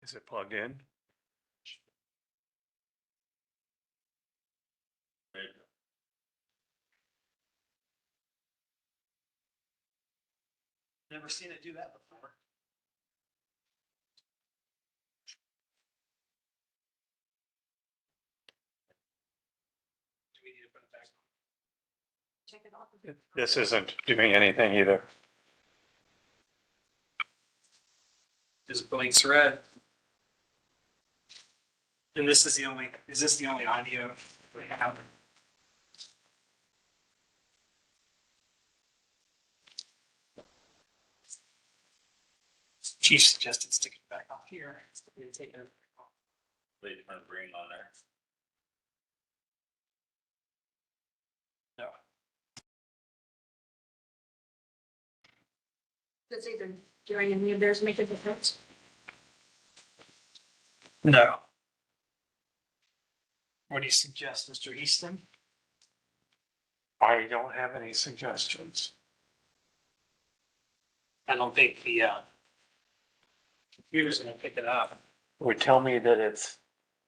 Is it plugged in? Never seen it do that before. Do we need to put it back on? Check it off. This isn't doing anything either. Just blinks red. And this is this the only audio we have? Chief suggested sticking it back off here. Take it off. They turn green on there. No. Does either doing any of theirs make a difference? No. What do you suggest, Mr. Easton? I don't have any suggestions. I don't think the computer's gonna pick it up. It would tell me that it's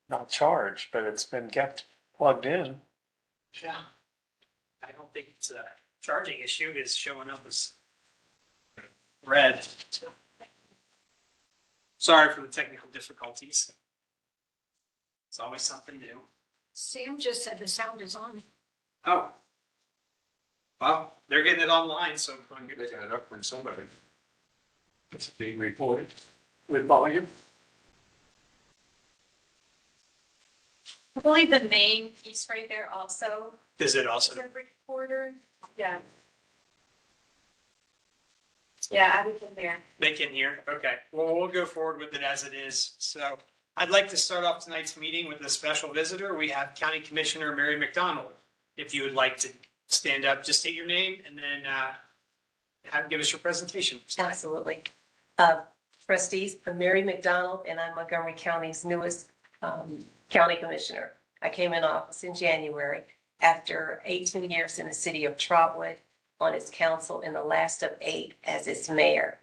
not charged, but it's been kept plugged in. Yeah. I don't think it's a charging issue. It's showing up as red. Sorry for the technical difficulties. It's always something new. Sam just said the sound is on. Oh. Well, they're getting it online, so I'm They good. got it up from somebody. It's being recorded with volume. I believe the main piece right there also Is it is also? a recorder. Yeah. Yeah, I was in there. They can hear. Okay. Well, we'll go forward with it as it is. So I'd like to start off tonight's meeting with a special visitor. We have County Commissioner Mary McDonald. If you would like to stand up, just state your name and then give us your presentation. Absolutely. Trustees, I'm Mary McDonald, and I'm Montgomery County's newest county commissioner. I came in office in January after 18 years in the city of Trotwood on its council and the last of 8 as its mayor.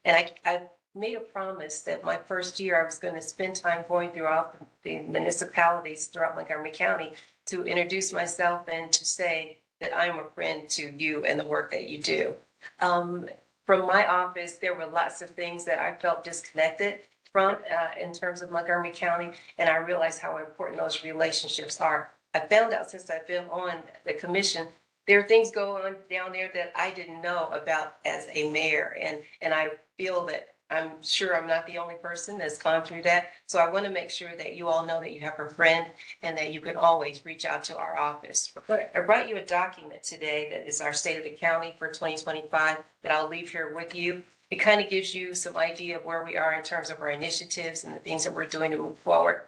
And I made a promise that my first year I was going to spend time going throughout the municipalities throughout Montgomery County to introduce myself and to say that I'm a friend to you and the work that you do. From my office, there were lots of things that I felt disconnected from in terms of Montgomery County, and I realized how important those relationships are. I found out since I've been on the commission, there are things going on down there that I didn't know about as a mayor, and I feel that I'm sure I'm not the only person that's gone through that. So I want to make sure that you all know that you have a friend and that you can always reach out to our office. I brought you a document today that is our state of the county for 2025 that I'll leave here with you. It kind of gives you some idea of where we are in terms of our initiatives and the things that we're doing to move forward.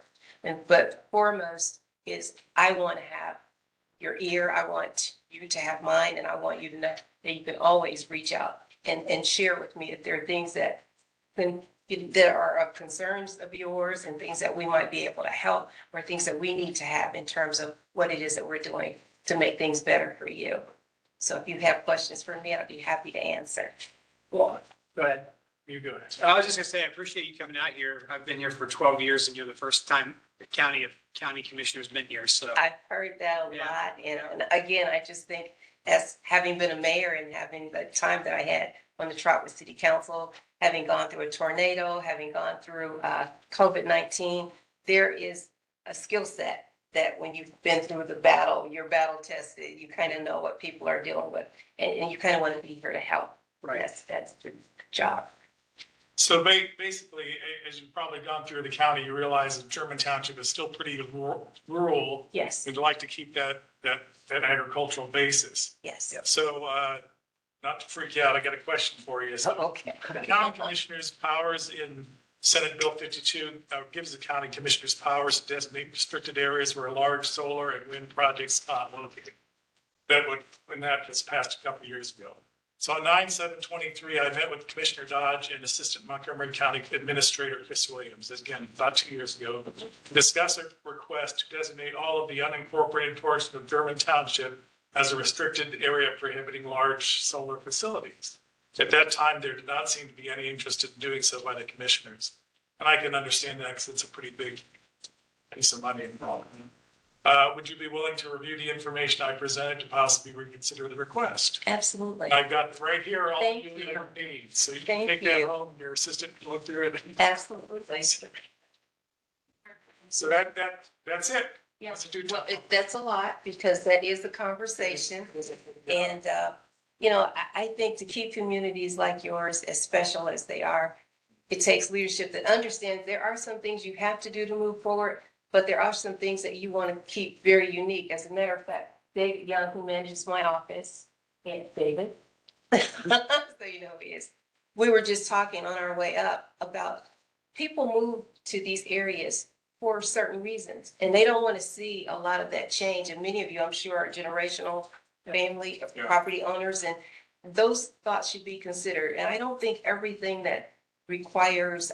But foremost is I want to have your ear. I want you to have mine, and I want you to know that you can always reach out and share with me if there are things that are of concerns of yours and things that we might be able to help, or things that we need to have in terms of what it is that we're doing to make things better for you. So if you have questions for me, I'd be happy to answer. Well, go ahead. You go ahead. I was just gonna say, I appreciate you coming out here. I've been here for 12 years and you're the first time the county commissioner's been here, so. I've heard that a Yeah, lot, yeah. and again, I just think as having been a mayor and having the time that I had on the Trotwood City Council, having gone through a tornado, having gone through COVID-19, there is a skill set that when you've been through the battle, you're battle tested, you kind of know what people are dealing with, and you kind of want to be here to help. Right. That's your job. So basically, as you've probably gone through the county, you realize that German Township is still pretty rural. Yes, We'd like to keep that agricultural basis. yes. So, not to freak you out, I got a question for you. So Okay. the county commissioner's powers in Senate Bill 52 gives the county commissioners powers to designate restricted areas where large solar and wind projects are located. When that was passed a couple of years ago. So on 9/7/23, I met with Commissioner Dodge and Assistant Montgomery County Administrator Chris Williams, again, about 2 years ago, to discuss a request to designate all of the unincorporated portion of German Township as a restricted area prohibiting large solar facilities. At that time, there did not seem to be any interest in doing so by the commissioners. And I can understand that because it's a pretty big piece of money involved. Would you be willing to review the information I presented to possibly reconsider the request? Absolutely. I've got right here all Thank you you. need, so you can Thank take that you. home, your assistant can look through it. Absolutely. So that's it. Yes, That's a well, that's a lot because that is the conversation. And, I think to keep communities like yours as special as they are, it takes leadership that understands there are some things you have to do to move forward, but there are some things that you want to keep very unique. As a matter of fact, David Young, who manages my office, and David, so you know who he is. We were just talking on our way up about people move to these areas for certain reasons, and they don't want to see a lot of that change. And many of you, I'm sure, are generational family Yeah. property owners, and those thoughts should be considered. And I don't think everything that requires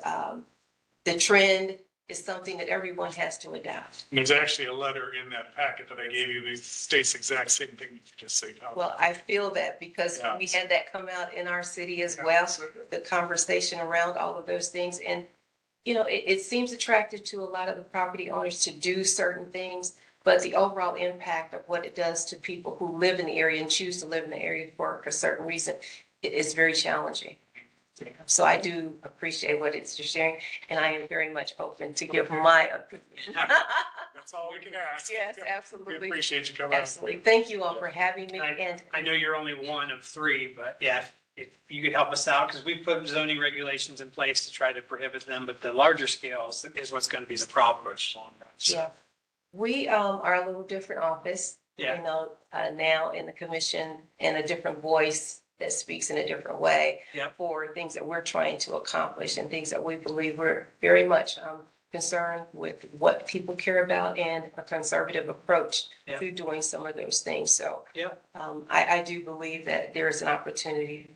the trend is something that everyone has to adapt. There's actually a letter in that packet that I gave you that states the exact same thing you just said. Well, I feel that because Yeah. we had that come out in our city as well, the conversation around all of those things. And, it seems attractive to a lot of the property owners to do certain things, but the overall impact of what it does to people who live in the area and choose to live in the area for a certain reason, it is very challenging. So I do appreciate what you're sharing, and I am very much open to give my opinion. That's all we can ask. Yes, We absolutely. appreciate you coming. Absolutely. Thank you all for having me, and I know you're only one of three, but yeah, if you could help us out, because we put zoning regulations in place to try to prohibit them, but the larger scales is what's going to be the problem. yeah. We are a little different office, Yeah. now in the commission, and a different voice that speaks in a different way Yep. for things that we're trying to accomplish and things that we believe we're very much concerned with what people care about and a conservative approach Yep. to doing some of those things. So Yep. I do believe that there is an opportunity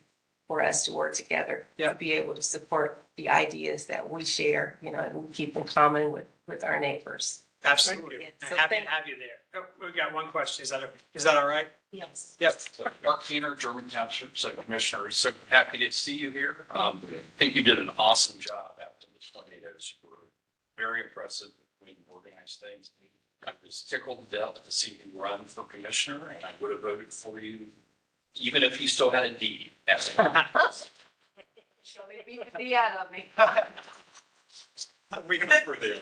for us to work together to Yep. be able to support the ideas that we share, and we keep in common with our neighbors. Absolutely. you. And happy to have you there. Oh, we've got one question. Is that all right? Yes. Yep. Mark Keener, German Township, so Commissioner, so happy to see you here. I think you did an awesome job after the tornadoes. You were very impressive when you organized things. I was tickled to death to see you run for commissioner, and I would have voted for you even if you still had a D. Yeah, of me. We remember there.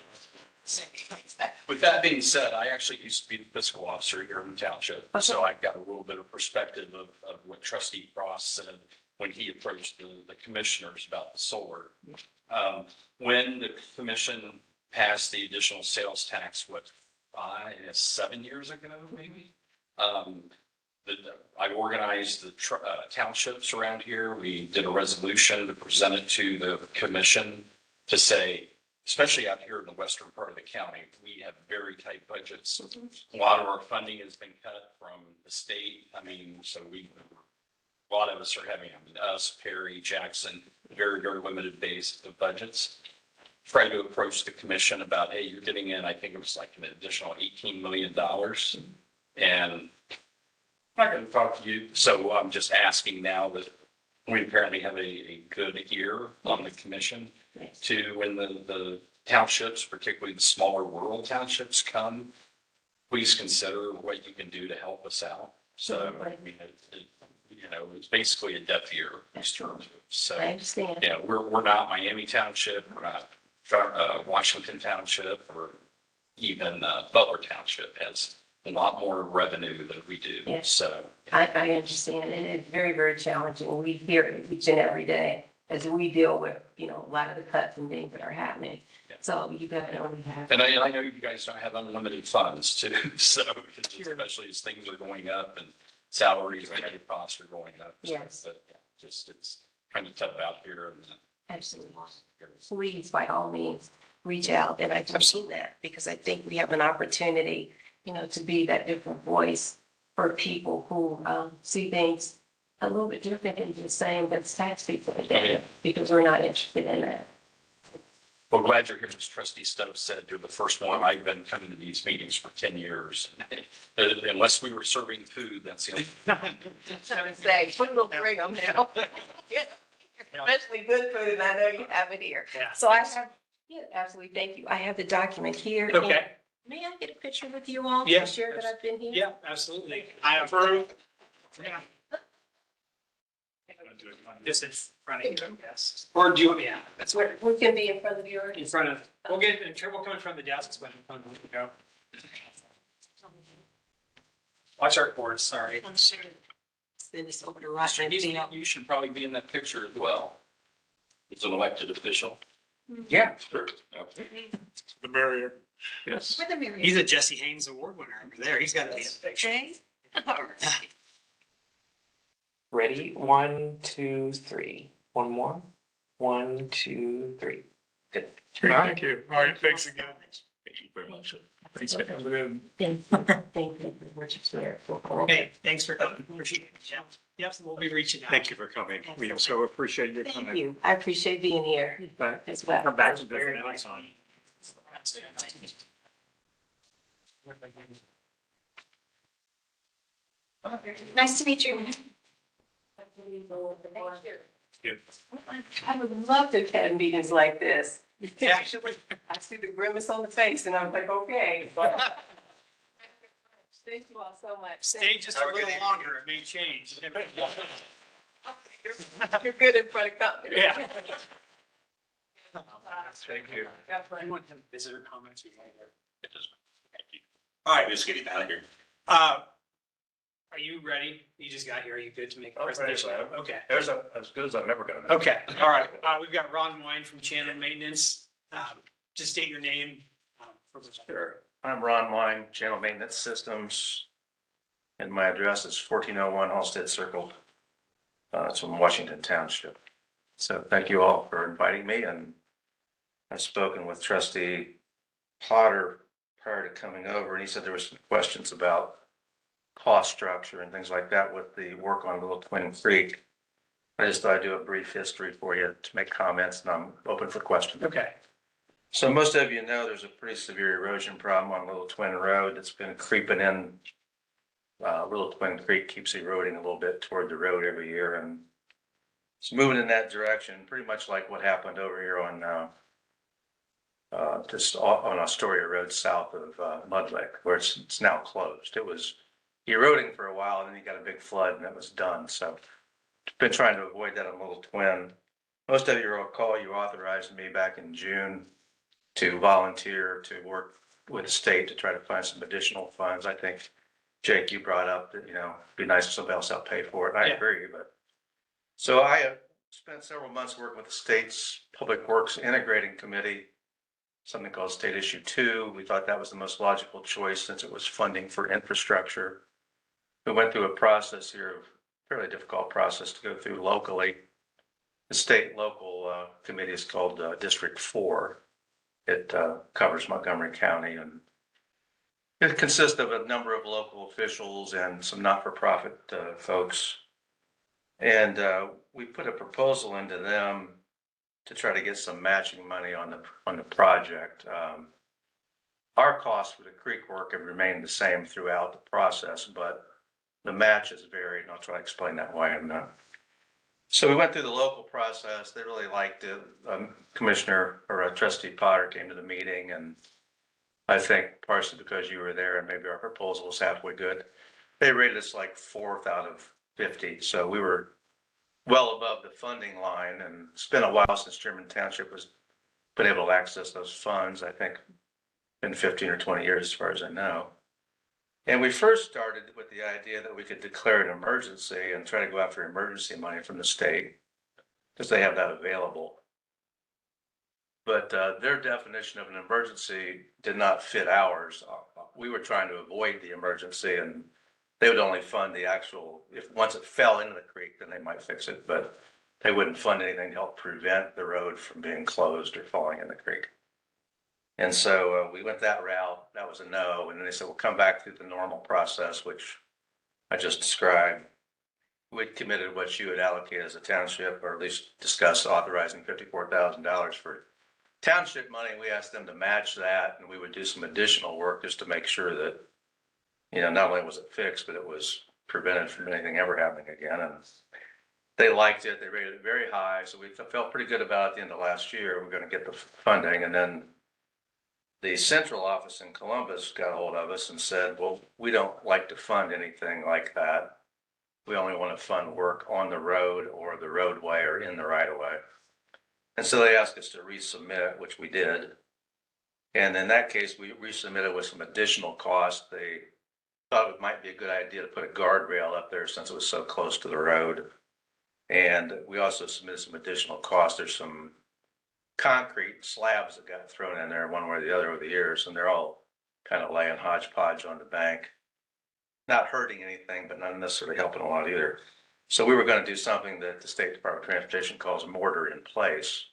With that being said, I actually used to be the fiscal officer here in the township, so I've got a little bit of perspective of what Trustee Frost said when he approached the commissioners about the solar. When the commission passed the additional sales tax, 7 years ago, maybe? I organized the townships around here. We did a resolution to present it to the commission to say, especially out here in the western part of the county, we have very tight budgets. A lot of our funding has been cut from the state. So a lot of us are having, us, Perry, Jackson, very, very limited base of budgets. Tried to approach the commission about, hey, you're getting in, I think it was like an additional $18 million. And I'm not going to talk to you. So I'm just asking now that we apparently have a good ear on the commission to when the townships, particularly the smaller rural townships come, please consider what you can do to help us out. So, it's basically a deaf ear, these terms. So, I understand. we're not Miami Township, we're not Washington Township, or even Butler Township has a lot more revenue than we do. Yeah. So, I understand, and it's very, very challenging. We hear it each and every day as we deal with, a lot of the cuts and things that are happening. Yeah. So you definitely have. and I know you guys don't have unlimited funds too, so especially as things are going up and salaries and other costs are going up. Yes. But it's kind of tough out here. Absolutely. Please, by all means, reach out, and I've seen that because I think we have an opportunity, to be that different voice for people who see things a little bit different and the same as tax people today, because we're not interested in that. Well, glad you're here, as Trustee Stubbs said. You're the first one. I've been coming to these meetings for 10 years. Unless we were serving food, that's the only. I would say, put a little bring them now. Especially good food, and I know you have it here. Yeah. So I have Yeah, absolutely. Thank you. I have the document here. Okay, May I get a picture with you all? Yeah. To share that I've been here? yeah, absolutely. I approve. Yeah. Just in front of you, yes. Or do you, yeah, that's where, We can be in front of yours. in front of, we'll get, we'll come in front of the desks when we go. Watch our boards, sorry. I'm sure. Send this over to Roger and Theo. You should probably be in that picture as well. As an elected official. Yeah. Sure. The barrier. Yes. With the Mary. He's a Jesse Haynes Award winner over there. He's got to be in the picture. Okay. All right. Ready? 1, 2, 3. One more. 1, 2, 3. Good. Thank you. All right, thanks again. Thank you very much. Thanks for coming in. Thank you very much. Okay, thanks for coming. Appreciate it. Yeah. Yep, we'll be reaching out. Thank you for coming. We so appreciate your Thank time. you. I appreciate being here Bye. as well. Come back to Very visit nice. anytime. Nice to meet you. I would love to attend meetings like this. Yeah. I see the grimace on the face and I'm like, okay. Thank you all so much. Stay just a little longer. It may change. You're good in front of company. Yeah. Thank you. Anyone have visitor comments? It does. Thank you. All right, we're just getting out of here. Are you ready? You just got here. Are you good to make a I'm ready, presentation? sir. Okay. There's as good as I've ever gotten. Okay, all right. We've got Ron Wine from Channel Maintenance. Just state your name. For the- Sure. I'm Ron Wine, Channel Maintenance Systems. And my address is 1401 Halsted Circle. It's in Washington Township. So thank you all for inviting me, and I've spoken with Trustee Potter prior to coming over, and he said there were some questions about cost structure and things like that with the work on Little Twin Creek. I just thought I'd do a brief history for you to make comments, and I'm open for questions. Okay, So most of you know there's a pretty severe erosion problem on Little Twin Road that's been creeping in. Little Twin Creek keeps eroding a little bit toward the road every year, and it's moving in that direction, pretty much like what happened over here on just on Astoria Road south of Mud Lake, where it's now closed. It was eroding for a while, and then you got a big flood, and it was done. So been trying to avoid that on Little Twin. Most of you recall you authorized me back in June to volunteer to work with the state to try to find some additional funds. I think, Jake, you brought up that, it'd be nice if somebody else helped pay for it. I Yeah. agree, but. So I have spent several months working with the state's Public Works Integrating Committee, something called State Issue 2. We thought that was the most logical choice since it was funding for infrastructure. We went through a process here, a fairly difficult process to go through locally. The state and local committee is called District 4. It covers Montgomery County, and it consists of a number of local officials and some not-for-profit folks. And we put a proposal into them to try to get some matching money on the project. Our costs for the creek work have remained the same throughout the process, but the match has varied, and I'll try to explain that why I'm not. So we went through the local process. They really liked it. Commissioner or Trustee Potter came to the meeting, and I think partially because you were there and maybe our proposal was halfway good, they rated us like 4th out of 50. So we were well above the funding line, and it's been a while since German Township has been able to access those funds. I think been 15 or 20 years as far as I know. And we first started with the idea that we could declare an emergency and try to go after emergency money from the state because they have that available. But their definition of an emergency did not fit ours. We were trying to avoid the emergency, and they would only fund the actual, if once it fell into the creek, then they might fix it, but they wouldn't fund anything to help prevent the road from being closed or falling in the creek. And so we went that route. That was a no. And then they said, we'll come back through the normal process, which I just described. We'd committed what you had allocated as a township, or at least discuss authorizing $54,000 for township money. We asked them to match that, and we would do some additional work just to make sure that, not only was it fixed, but it was prevented from anything ever happening again. And They liked it, they rated it very high, so we felt pretty good about it at the end of last year, we're gonna get the funding, and then the central office in Columbus got a hold of us and said, well, we don't like to fund anything like that. We only want to fund work on the road or the roadway or in the right of way. And so they asked us to resubmit, which we did. And in that case, we resubmitted with some additional cost. They thought it might be a good idea to put a guardrail up there since it was so close to the road. And we also submitted some additional costs. There's some concrete slabs that got thrown in there one way or the other over the years, and they're all kind of laying hodgepodge on the bank. Not hurting anything, but not necessarily helping a lot either. So we were going to do something that the State Department of Transportation calls mortar in place.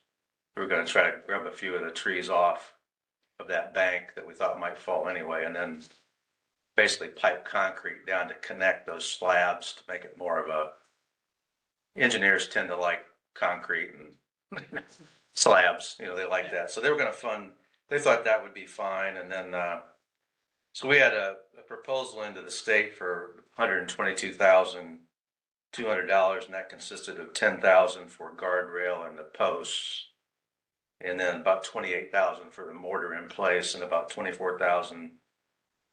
We were going to try to grab a few of the trees off of that bank that we thought might fall anyway, and then basically pipe concrete down to connect those slabs to make it more of a, engineers tend to like concrete and slabs, you know, they like that. So they were going to fund, they thought that would be fine. And then, so we had a proposal into the state for $122,200, and that consisted of $10,000 for guardrail and the posts, and then about $28,000 for the mortar in place, and about $24,000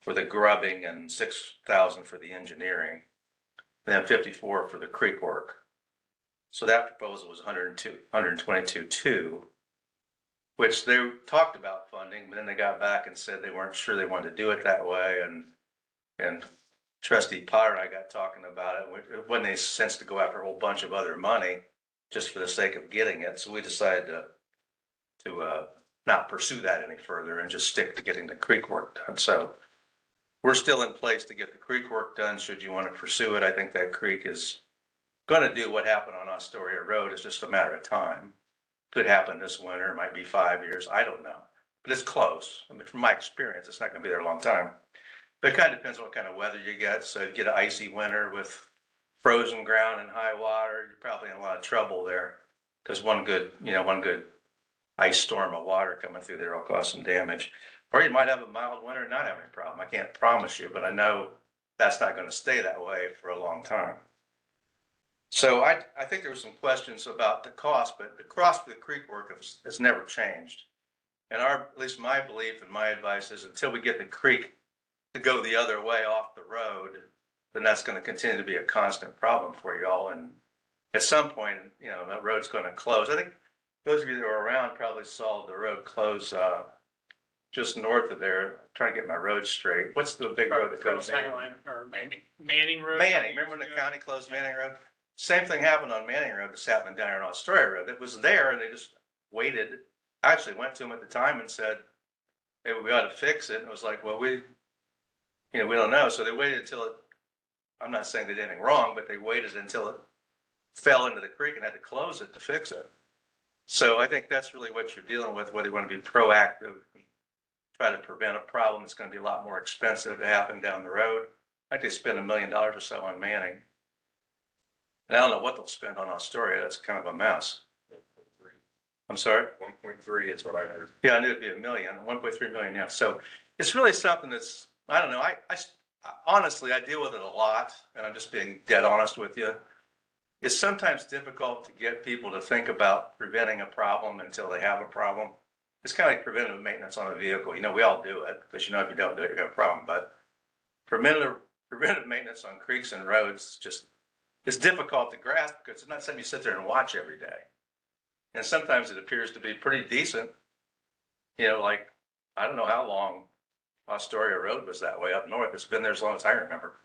for the grubbing, and $6,000 for the engineering, and then $54,000 for the creek work. So that proposal was $122,200, which they talked about funding, but then they got back and said they weren't sure they wanted to do it that way. And Trustee Potter and I got talking about it. It wouldn't make sense to go after a whole bunch of other money just for the sake of getting it. So we decided to not pursue that any further and just stick to getting the creek work done. So we're still in place to get the creek work done. Should you want to pursue it, I think that creek is going to do what happened on Astoria Road. It's just a matter of time. Could happen this winter, it might be 5 years, I don't know. But it's close. I mean, from my experience, it's not going to be there a long time. But it kind of depends on what kind of weather you get. So if you get an icy winter with frozen ground and high water, you're probably in a lot of trouble there. Because one good ice storm of water coming through there will cause some damage. Or you might have a mild winter and not have any problem. I can't promise you, but I know that's not going to stay that way for a long time. So I think there were some questions about the cost, but the cost of the creek work has never changed. And at least my belief and my advice is until we get the creek to go the other way off the road, then that's going to continue to be a constant problem for you all. And at some point, you know, that road's going to close. I think those of you that were around probably saw the road close just north of there. I'm trying to get my road straight. What's the big road that goes in? Manning Road. Manning. Remember when the county closed Manning Road? Same thing happened on Manning Road that's happening down here on Astoria Road. It was there and they just waited. I actually went to them at the time and said, hey, we ought to fix it. And it was like, well, we don't know. So they waited until it, I'm not saying they did anything wrong, but they waited until it fell into the creek and had to close it to fix it. So I think that's really what you're dealing with, whether you want to be proactive, try to prevent a problem that's going to be a lot more expensive to happen down the road. I think they spend $1 million or so on Manning. And I don't know what they'll spend on Astoria. That's kind of a mess. I'm sorry? 1.3 is what I heard. Yeah, I knew it'd be $1 million, 1.3 million, yeah. So it's really something that's, I don't know, I honestly, I deal with it a lot, and I'm just being dead honest with you. It's sometimes difficult to get people to think about preventing a problem until they have a problem. It's kind of like preventive maintenance on a vehicle. You know, we all do it, because you know if you don't do it, you got a problem. But preventive maintenance on creeks and roads just, it's difficult to grasp because it's not something you sit there and watch every day. And sometimes it appears to be pretty decent. You know, like, I don't know how long Astoria Road was that way up north. It's been there as long as I remember.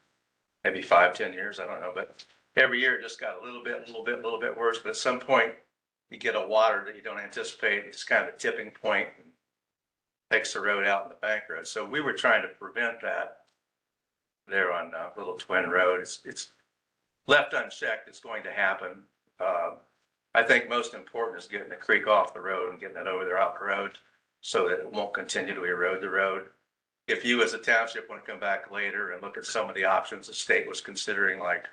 Maybe 5-10 years, I don't know. But every year it just got a little bit worse. But at some point you get a water that you don't anticipate. It's kind of a tipping point and takes the road out in the bank road. So we were trying to prevent that there on Little Twin Road. It's left unchecked, it's going to happen. I think most important is getting the creek off the road and getting it over there off the road so that it won't continue to erode the road. If you as a township want to come back later and look at some of the options the state was considering, like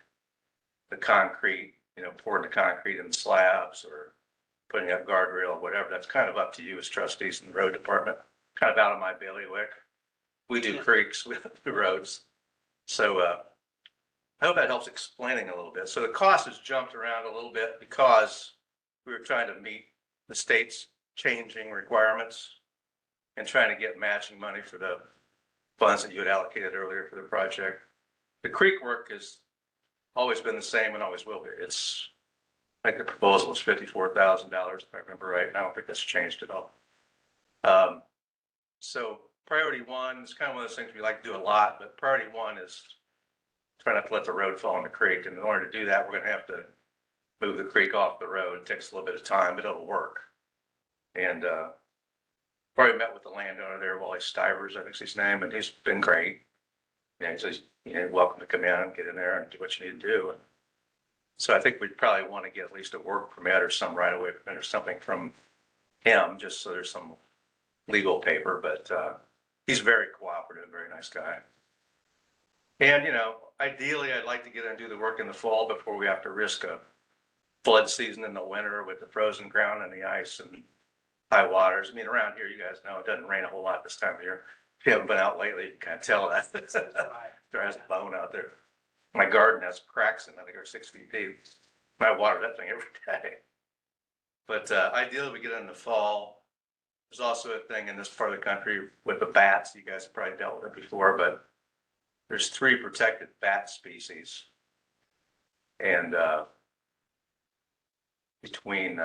the concrete, you know, pouring the concrete in slabs or putting up guardrail or whatever, that's kind of up to you as trustees in the road department, kind of out of my bailiwick. We do creeks, we do roads. So I hope that helps explaining a little bit. So the cost has jumped around a little bit because we were trying to meet the state's changing requirements and trying to get matching money for the funds that you had allocated earlier for the project. The creek work has always been the same and always will be. It's, I think the proposal was $54,000, if I remember right. I don't think that's changed at all. So priority one is kind of one of those things we like to do a lot, but priority one is try not to let the road fall in the creek. And in order to do that, we're going to have to move the creek off the road. It takes a little bit of time, but it'll work. And already met with the landowner there, Wally Stivers, I think's his name, and he's been great. Yeah, he says, welcome to come in and get in there and do what you need to do. And so I think we'd probably want to get at least a work permit or some right of way permit or something from him, just so there's some legal paper, but he's very cooperative, very nice guy. And, ideally, I'd like to get in and do the work in the fall before we have to risk a flood season in the winter with the frozen ground and the ice and high waters. I mean, around here, you guys know it doesn't rain a whole lot this time of year. If you haven't been out lately, you can kind of tell that. There has a bone out there. My garden has cracks in it. I think they're 6 feet deep. I water that thing every day. But ideally, we get in the fall. There's also a thing in this part of the country with the bats. You guys have probably dealt with it before, but there's 3 protected bat species. And between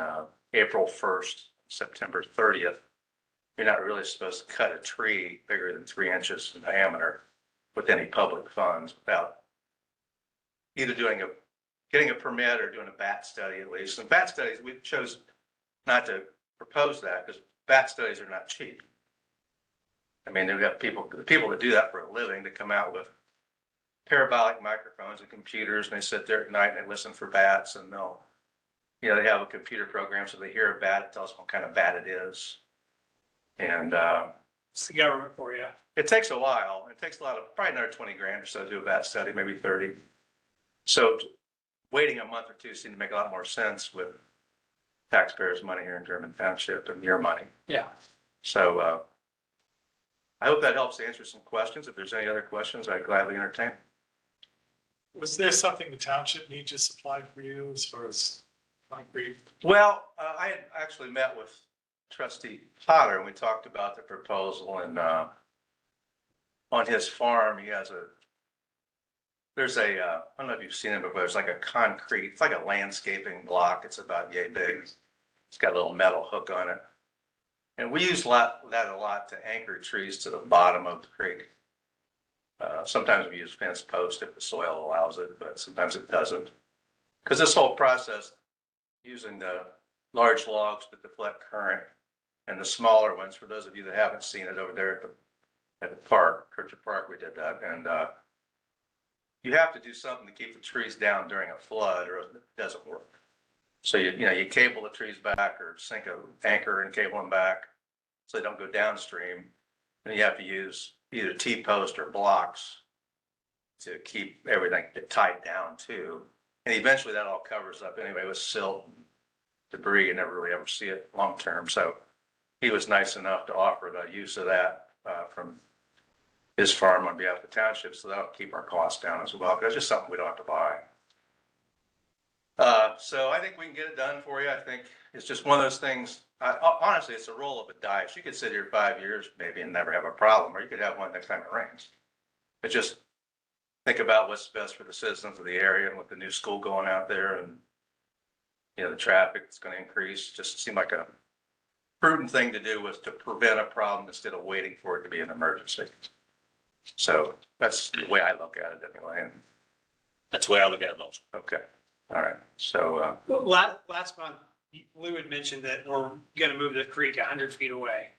April 1st, September 30th, you're not really supposed to cut a tree bigger than 3 inches in diameter with any public funds without either getting a permit or doing a bat study at least. And bat studies, we chose not to propose that because bat studies are not cheap. I mean, we have people that do that for a living to come out with parabolic microphones and computers, and they sit there at night and they listen for bats, and they have a computer program, so they hear a bat, it tells them what kind of bat it is. And It's the government for you. it takes a while. It takes probably another 20 grand or so to do a bat study, maybe 30. So waiting a month or two seemed to make a lot more sense with taxpayers' money here in German Township and your money. Yeah. So I hope that helps answer some questions. If there's any other questions, I'd gladly entertain. Was there something the township needs to supply for you as far as concrete? Well, I had actually met with Trustee Potter and we talked about the proposal, and on his farm, he has I don't know if you've seen it before, there's like a concrete, it's like a landscaping block. It's about yay big. It's got a little metal hook on it. And we use that a lot to anchor trees to the bottom of the creek. Sometimes we use fence posts if the soil allows it, but sometimes it doesn't. Because this whole process, using the large logs to deflect current and the smaller ones, for those of you that haven't seen it over there at the park, Kircher Park, we did that. And you have to do something to keep the trees down during a flood or it doesn't work. So you cable the trees back or sink an anchor and cable them back so they don't go downstream. And you have to use either T-post or blocks to keep everything tied down too. And eventually that all covers up anyway with silt and debris. You never really ever see it long term. So he was nice enough to offer the use of that from his farm on behalf of the township. So that'll keep our costs down as well. Because it's just something we don't have to buy. So I think we can get it done for you. I think it's just one of those things. Honestly, it's a roll of a dice. You could sit here 5 years maybe and never have a problem, or you could have one next time it rains. But just think about what's best for the citizens of the area, and with the new school going out there, and the traffic that's going to increase. Just seemed like a prudent thing to do, was to prevent a problem instead of waiting for it to be an emergency. So that's the way I look at it anyway. And That's the way I look at it also. okay, all right. So Well, last month, Lou had mentioned that we're going to move the creek 100 feet away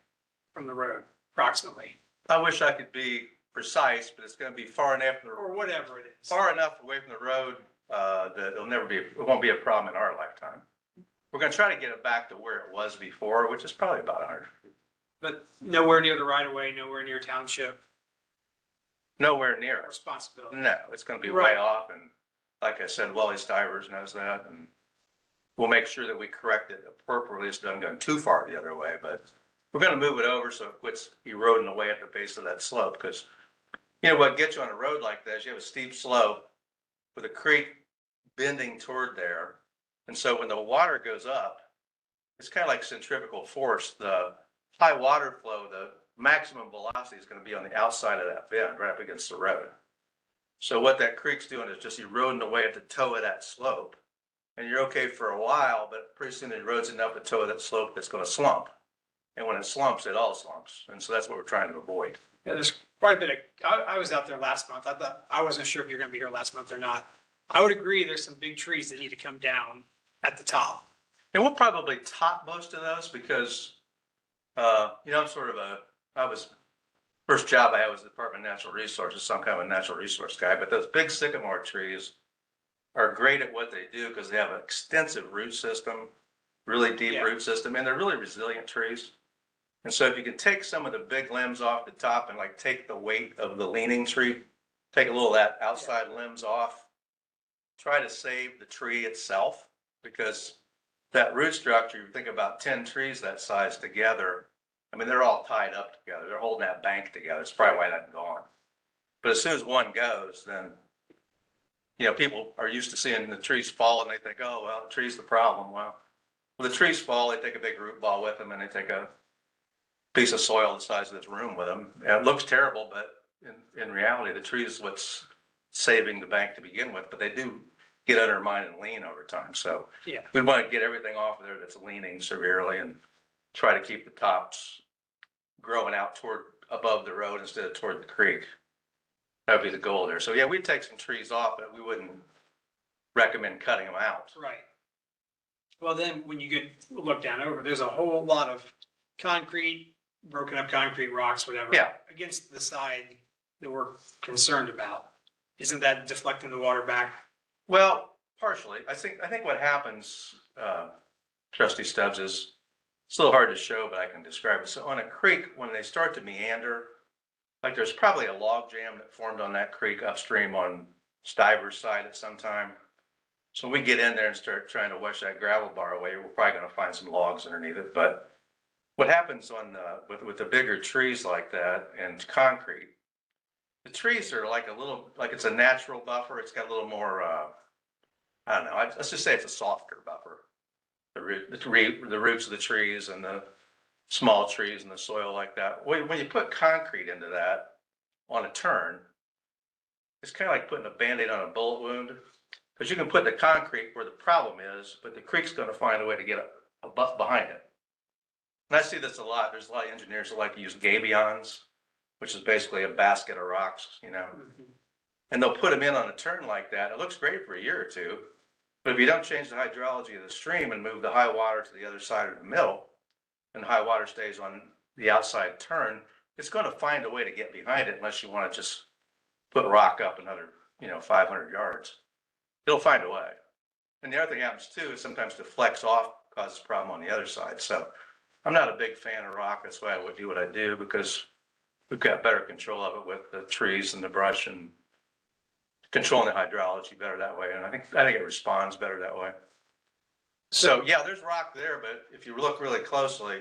from the road, approximately, I wish I could be precise, but it's going to be far enough or whatever it is. away from the road that it won't be a problem in our lifetime. We're going to try to get it back to where it was before, which is probably about 100 feet. But nowhere near the right of way, nowhere near township Nowhere near. responsibility. No, it's going to be Right. way off. And like I said, Wally Stivers knows that. And we'll make sure that we correct it appropriately. So it doesn't go too far the other way. But we're going to move it over so it quits eroding away at the base of that slope. Because, what gets you on a road like that is you have a steep slope. with a creek bending toward there. And so when the water goes up, it's kind of like centrifugal force. The high water flow, the maximum velocity is going to be on the outside of that bend, right up against the road. So what that creek's doing is just eroding away at the toe of that slope. And you're okay for a while, but pretty soon it erodes enough at the toe of that slope that's going to slump. And when it slumps, it all slumps. And so that's what we're trying to avoid. Yeah, there's quite a bit of, I was out there last month. I wasn't sure if you're gonna be here last month or not. I would agree, there's some big trees that need to come down at the top. And we'll probably top most of those because, I'm sort of first job I had was the Department of Natural Resources, some kind of a natural resource guy. But those big sycamore trees are great at what they do because they have an extensive root system, really deep Yeah. root system, and they're really resilient trees. And so if you can take some of the big limbs off the top and like take the weight of the leaning tree, take a little of that outside limbs off, try to save the tree itself, because that root structure, you think about 10 trees that size together, I mean, they're all tied up together. They're holding that bank together. It's probably why that's gone. But as soon as one goes, then, people are used to seeing the trees fall and they think, oh, well, the tree's the problem. Well, when the trees fall, they take a big root ball with them and they take a piece of soil the size of this room with them. And it looks terrible, but in reality, the tree is what's saving the bank to begin with, but they do get undermined and lean over time. So Yeah. we want to get everything off of there that's leaning severely and try to keep the tops growing out toward above the road instead of toward the creek. That'd be the goal there. So yeah, we'd take some trees off, but we wouldn't recommend cutting them out. Right. Well, then when you look down over, there's a whole lot of concrete, broken up concrete rocks, whatever. Yeah. Against the side that we're concerned about. Isn't that deflecting the water back? Well, partially. I think what happens, Trustee Stubbs, is it's a little hard to show, but I can describe it. So on a creek, when they start to meander, like there's probably a log jam that formed on that creek upstream on Stiver's side at some time. So when we get in there and start trying to wash that gravel bar away, we're probably going to find some logs underneath it. But what happens with the bigger trees like that and concrete, the trees are like it's a natural buffer. It's got a little more, I don't know. Let's just say it's a softer buffer. The roots of the trees and the small trees and the soil like that. When you put concrete into that on a turn, it's kind of like putting a Band-Aid on a bullet wound, because you can put the concrete where the problem is, but the creek's going to find a way to get a buff behind it. And I see this a lot. There's a lot of engineers that like to use gabions, which is basically a basket of rocks, and they'll put them in on a turn like that. It looks great for a year or two, but if you don't change the hydrology of the stream and move the high water to the other side of the middle, and high water stays on the outside turn, it's going to find a way to get behind it unless you want to just put rock up another, 500 yards. It'll find a way. And the other thing happens too is sometimes the flex off causes a problem on the other side. So I'm not a big fan of rock. That's why I would do what I do, because we've got better control of it with the trees and the brush and controlling the hydrology better that way. And I think it responds better that way. So yeah, there's rock there, but if you look really closely,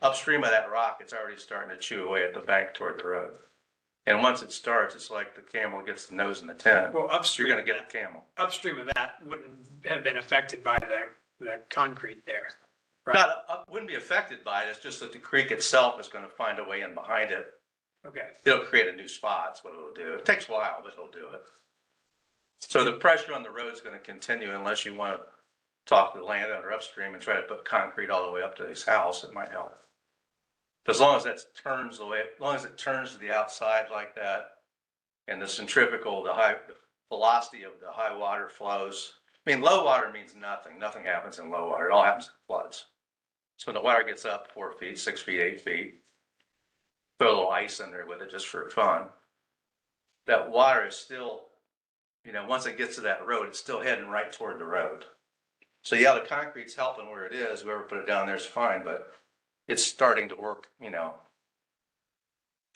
upstream of that rock, it's already starting to chew away at the bank toward the road. And once it starts, it's like the camel gets the nose in the tent. Well, You're upstream, going to get the camel. upstream of that wouldn't have been affected by the concrete there. Right. Wouldn't be affected by it. It's just that the creek itself is going to find a way in behind it. Okay. It'll create a new spot. That's what it'll do. It takes a while, but it'll do it. So the pressure on the road is going to continue unless you want to talk to the landowner upstream and try to put concrete all the way up to his house. It might help. But as long as it turns to the outside like that, and the centrifugal, the high velocity of the high water flows. I mean, low water means nothing. Nothing happens in low water. It all happens in floods. So when the water gets up 4 feet, 6 feet, 8 feet, put a little ice in there with it just for fun. That water is still, once it gets to that road, it's still heading right toward the road. So yeah, the concrete's helping where it is. Whoever put it down there is fine, but it's starting to work,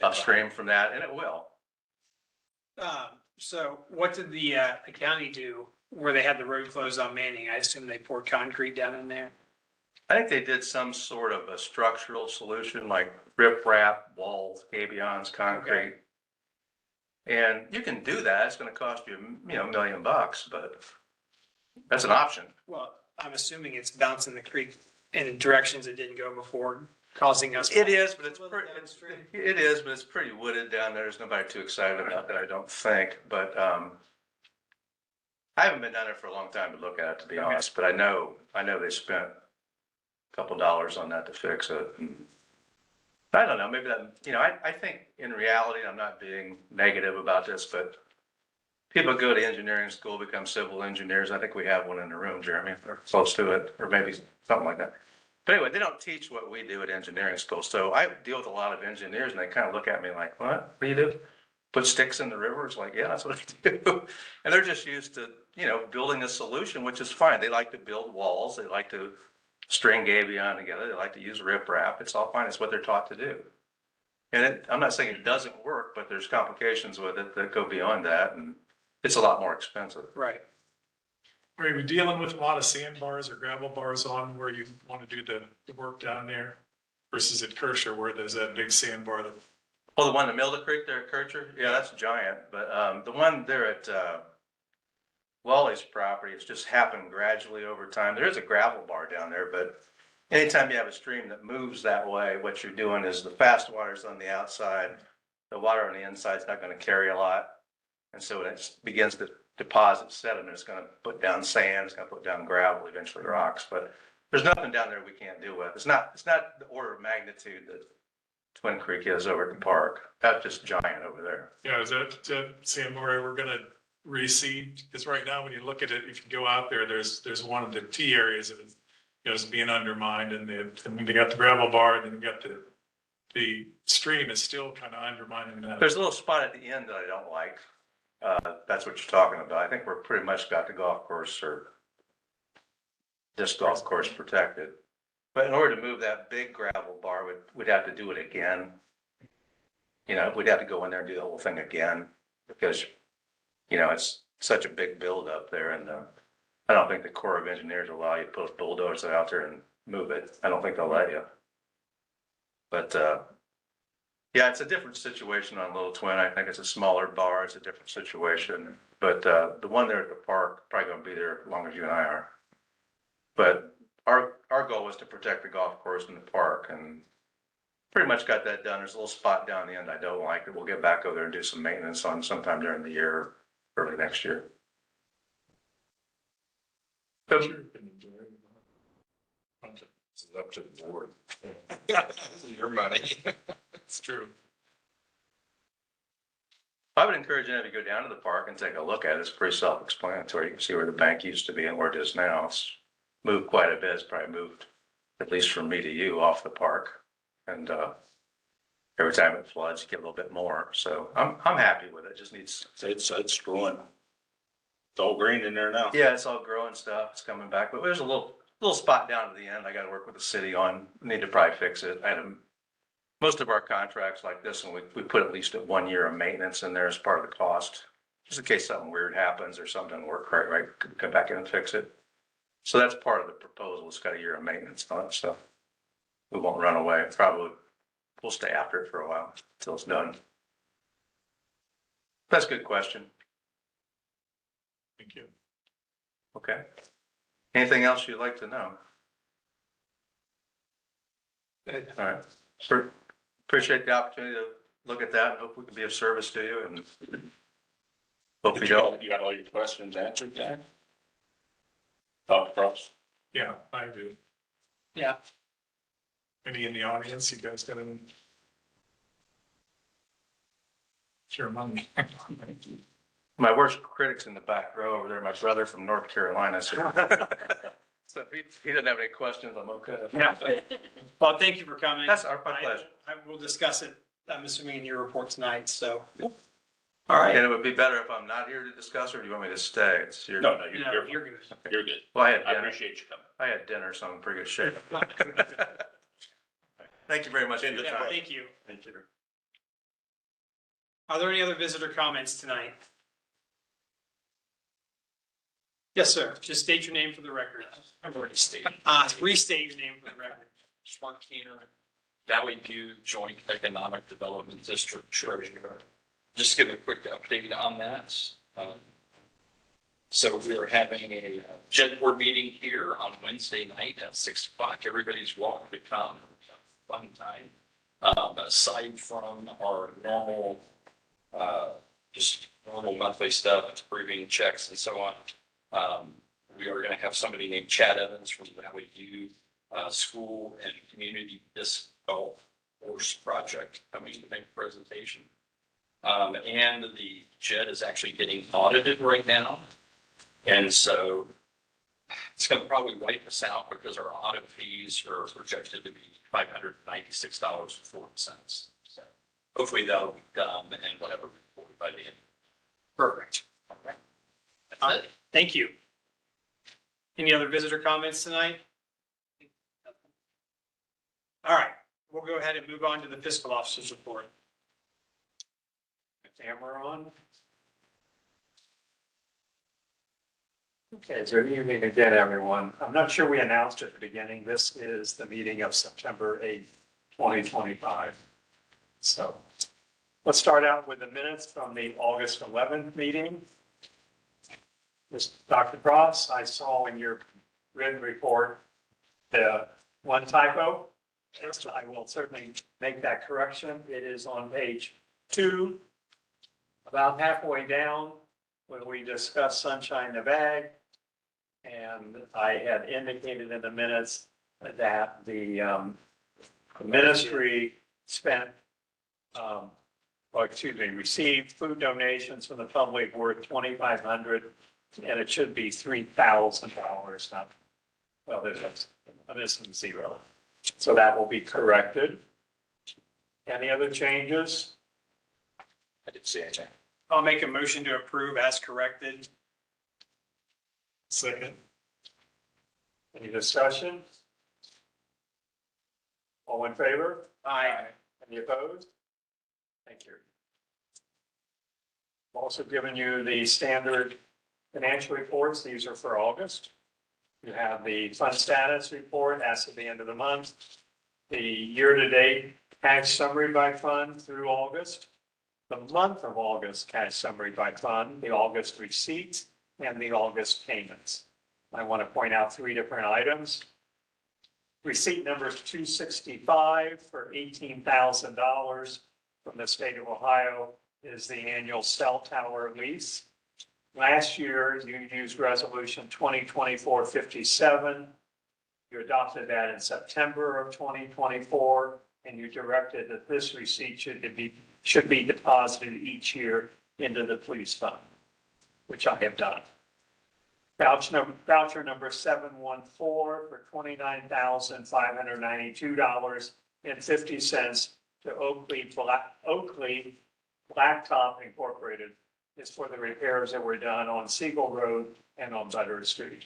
upstream from that, and it will. So what did the county do where they had the road closed on Manning? I assume they poured concrete down in there. I think they did some sort of a structural solution like riprap, walls, gabions, concrete. And you can do that. It's gonna cost you, $1 million, but that's an option. Well, I'm assuming it's bouncing the creek in directions it didn't go before, causing us. It is, but Little downstream. it is, but it's pretty wooded down there. There's nobody too excited about that, I don't think, but, I haven't been down there for a long time to look at it, to be honest, but I know they spent a couple dollars on that to fix it. I don't know, maybe that, I think in reality, I'm not being negative about this, but people go to engineering school, become civil engineers. I think we have one in the room, Jeremy, or close to it, or maybe something like that. But anyway, they don't teach what we do at engineering school. So I deal with a lot of engineers and they kind of look at me like, what do you do? Put sticks in the river? It's like, yeah, that's what I do. And they're just used to, building a solution, which is fine. They like to build walls. They like to string gabion together. They like to use riprap. It's all fine. It's what they're taught to do. And I'm not saying it doesn't work, but there's complications with it that go beyond that. And it's a lot more expensive. Right. Are you dealing with a lot of sandbars or gravel bars on where you want to do the work down there? Versus at Kershaw where there's that big sandbar that, Oh, the one in the middle of the creek there at Kircher? Yeah, that's giant. But the one there at Wally's property, it's just happened gradually over time. There is a gravel bar down there, but anytime you have a stream that moves that way, what you're doing is the fast water's on the outside. The water on the inside is not going to carry a lot. And so when it begins to deposit sediment, it's going to put down sand, it's going to put down gravel, eventually rocks. But there's nothing down there we can't deal with. It's not the order of magnitude that Twin Creek is over at the park. That's just giant over there. yeah, is that sandbar ever gonna reseed? Because right now, when you look at it, if you go out there, there's one of the T areas that is being undermined and they got the gravel bar and then you got the stream is still kind of undermining that. There's a little spot at the end that I don't like. That's what you're talking about. I think we're pretty much got the golf course or disc golf course protected. But in order to move that big gravel bar, we'd have to do it again. We'd have to go in there and do the whole thing again because, it's such a big build up there. And I don't think the Corps of Engineers will allow you to put a bulldozer out there and move it. I don't think they'll let you. But yeah, it's a different situation on Little Twin. I think it's a smaller bar. It's a different situation. But the one there at the park, probably going to be there as long as you and I are. But our goal was to protect the golf course and the park and pretty much got that done. There's a little spot down the end I don't like that we'll get back over there and do some maintenance on sometime during the year, early next year. Sure, you can enjoy it. This is up to the board. This is your money. It's true. I would encourage you to go down to the park and take a look at it. It's pretty self-explanatory. You can see where the bank used to be and where it is now. It's moved quite a bit. It's probably moved, at least from me to you, off the park. And every time it floods, you get a little bit more. So I'm happy with it. It just needs. It's growing. It's all green in there now. Yeah, it's all growing stuff. It's coming back, but there's a little spot down to the end. I got to work with the city on. Need to probably fix it. Most of our contracts like this one, we put at least 1 year of maintenance in there as part of the cost, just in case something weird happens or something doesn't work right, come back in and fix it. So that's part of the proposal. It's got a year of maintenance on it, so we won't run away. Probably we'll stay after it for a while until it's done. That's a good question. Thank you. Okay. Anything else you'd like to know? All right. Appreciate the opportunity to look at that. Hope we can be of service to you and hope you don't. You got all your questions answered, Dan? Dr. Cross? Yeah, I do. Yeah. Any in the audience? You guys got any? Sure, money. My worst critic's in the back row over there, my brother from North Carolina. So if he doesn't have any questions, I'm okay. Yeah. Well, thank you for coming. That's my pleasure. I will discuss it, I'm assuming in your report tonight, so. All right. And it would be better if I'm not here to discuss, or do you want me to stay? It's your. No, No, you're you're good. You're good. Well, I had I dinner. appreciate you coming. I had dinner, so I'm in pretty good shape. Thank you very much for your Yeah, time. thank you. Thank you. Are there any other visitor comments tonight? Yes, sir. Just state your name for the record. I've already stated. Restate your name for the record. Schmuck Keener, Valley View Joint Economic Development District Treasurer. just give a quick update on that. So we are having a JED board meeting here on Wednesday night at 6 o'clock. Everybody's welcome to come. Fun time. Aside from our normal, just normal monthly stuff, approving checks and so on. We are going to have somebody named Chad Evans from the Valley View School and Community Disc Golf Course Project coming to make a presentation. And the JED is actually getting audited right now. And so it's going to probably wipe us out because our audit fees are projected to be $596.40. So hopefully that'll be done and we'll have a report by the end. Perfect. That's it. Thank you. Any other visitor comments tonight? All right, we'll go ahead and move on to the fiscal officer's report. Camera on. Okay, good evening again, everyone. I'm not sure we announced at the beginning, this is the meeting of September 8th, 2025. So let's start out with the minutes from the August 11th meeting. Dr. Cross, I saw in your written report the one typo. I will certainly make that correction. It is on page 2, about halfway down, when we discussed sunshine in the bag. And I had indicated in the minutes that the ministry spent, received food donations from the public worth $2,500, and it should be $3,000, not, well, there's a missing zero. So that will be corrected. Any other changes? I didn't see anything. I'll make a motion to approve as corrected. Second. Any discussion? All in favor? Aye. Any opposed? Thank you. I've also given you the standard financial reports. These are for August. You have the fund status report as of the end of the month, the year-to-date cash summary by fund through August, the month of August cash summary by fund, the August receipts, and the August payments. I want to point out 3 different items. Receipt number 265 for $18,000 from the state of Ohio is the annual cell tower lease. Last year, you used resolution 2024-57. You adopted that in September of 2024, and you directed that this receipt should be deposited each year into the police fund, which I have done. Voucher number 714 for $29,592.50 to Oakley Blacktop Incorporated is for the repairs that were done on Siegel Road and on Butter Street.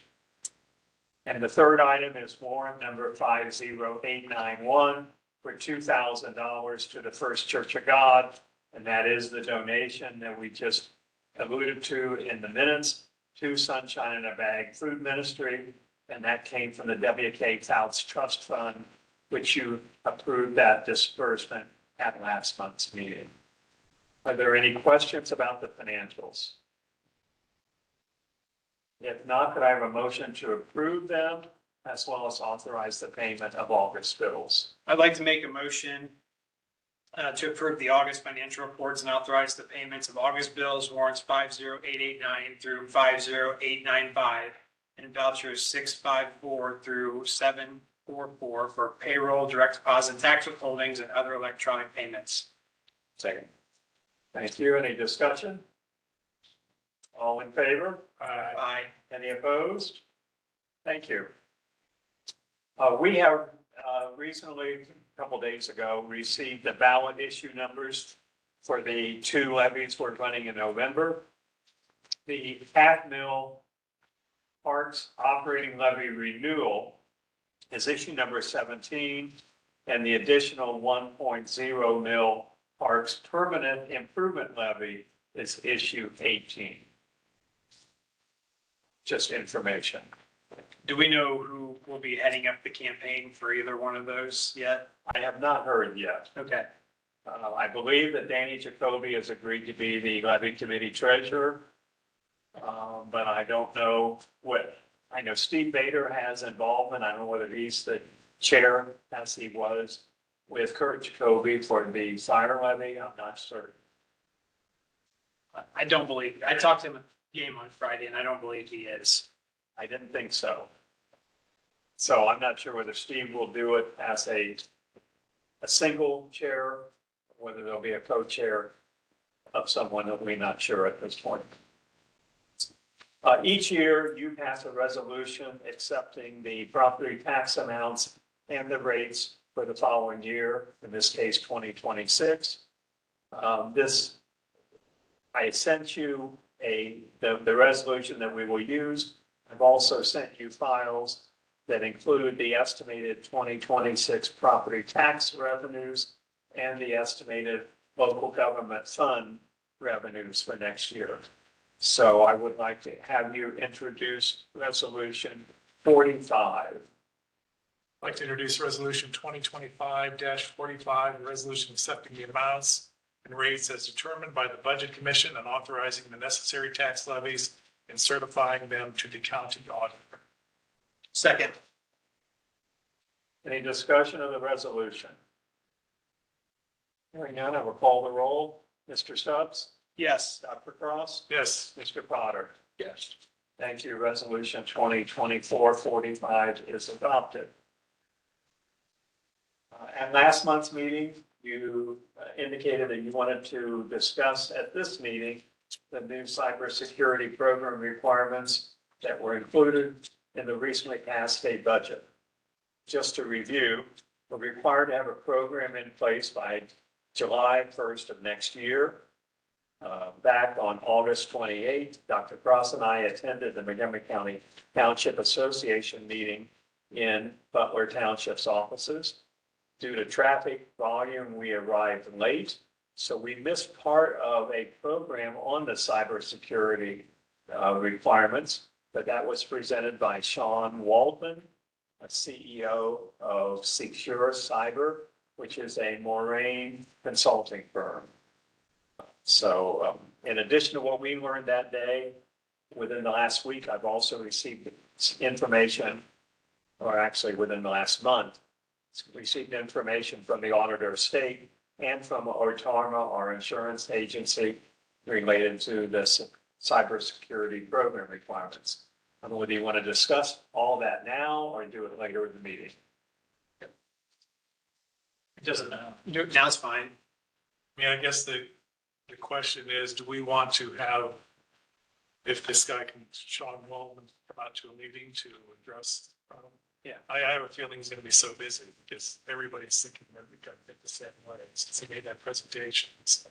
And the third item is warrant number 50891 for $2,000 to the First Church of God. And that is the donation that we just alluded to in the minutes to Sunshine in a Bag Food Ministry. And that came from the W.K. Fouts Trust Fund, which you approved that disbursement at last month's meeting. Are there any questions about the financials? If not, could I have a motion to approve them as well as authorize the payment of August bills? I'd like to make a motion to approve the August financial reports and authorize the payments of August bills, warrants 50889 through 50895, and vouchers 654 through 744 for payroll, direct deposit, tax withholdings, and other electronic payments. Second. Thank you. Any discussion? All in favor? Aye. Any opposed? Thank you. We have recently, a couple days ago, received the ballot issue numbers for the 2 levies we're running in November. The Cat Mill Parks Operating Levy Renewal is issue number 17, and the additional 1.0 mil Parks Permanent Improvement Levy is issue 18. Just information. Do we know who will be heading up the campaign for either one of those yet? I have not heard yet. Okay. I believe that Danny Jacoby has agreed to be the levy committee treasurer. But I don't know I know Steve Bader has involvement. I don't know whether he's the chair as he was with Kurt Jacoby for the fire levy. I'm not certain. I don't believe, I talked to him at the game on Friday and I don't believe he is. I didn't think so. So I'm not sure whether Steve will do it as a single chair, whether there'll be a co-chair of someone that we're not sure at this point. Each year you pass a resolution accepting the property tax amounts and the rates for the following year, in this case, 2026. I sent you the resolution that we will use. I've also sent you files that include the estimated 2026 property tax revenues and the estimated local government fund revenues for next year. So I would like to have you introduce resolution 45. I'd like to introduce resolution 2025-45, a resolution accepting the amounts and rates as determined by the Budget Commission and authorizing the necessary tax levies and certifying them to the county auditor. Second. Any discussion of the resolution? Hearing none, I will call the roll. Mr. Stubbs? Yes. Dr. Cross? Yes. Mr. Potter? Yes. Thank you. Resolution 2024-45 is adopted. At last month's meeting, you indicated that you wanted to discuss at this meeting the new cybersecurity program requirements that were included in the recently passed state budget. Just to review, we're required to have a program in place by July 1st of next year. Back on August 28th, Dr. Cross and I attended the Montgomery County Township Association meeting in Butler Township's offices. Due to traffic volume, we arrived late, so we missed part of a program on the cybersecurity requirements, but that was presented by Sean Waldman, a CEO of Secure Cyber, which is a Moraine consulting firm. So in addition to what we learned that day, within the last week, I've also received information, or actually within the last month, received information from the auditor of state and from Otarma, our insurance agency, related to this cybersecurity program requirements. I don't know whether you want to discuss all that now or do it later in the meeting. It doesn't matter. Now it's fine. I mean, I guess the question is, do we want to have, if this guy can, Sean Waldman, come out to a meeting to address the problem? Yeah. I have a feeling he's gonna be so busy because everybody's thinking that we got to get the same way since he made that presentation. So,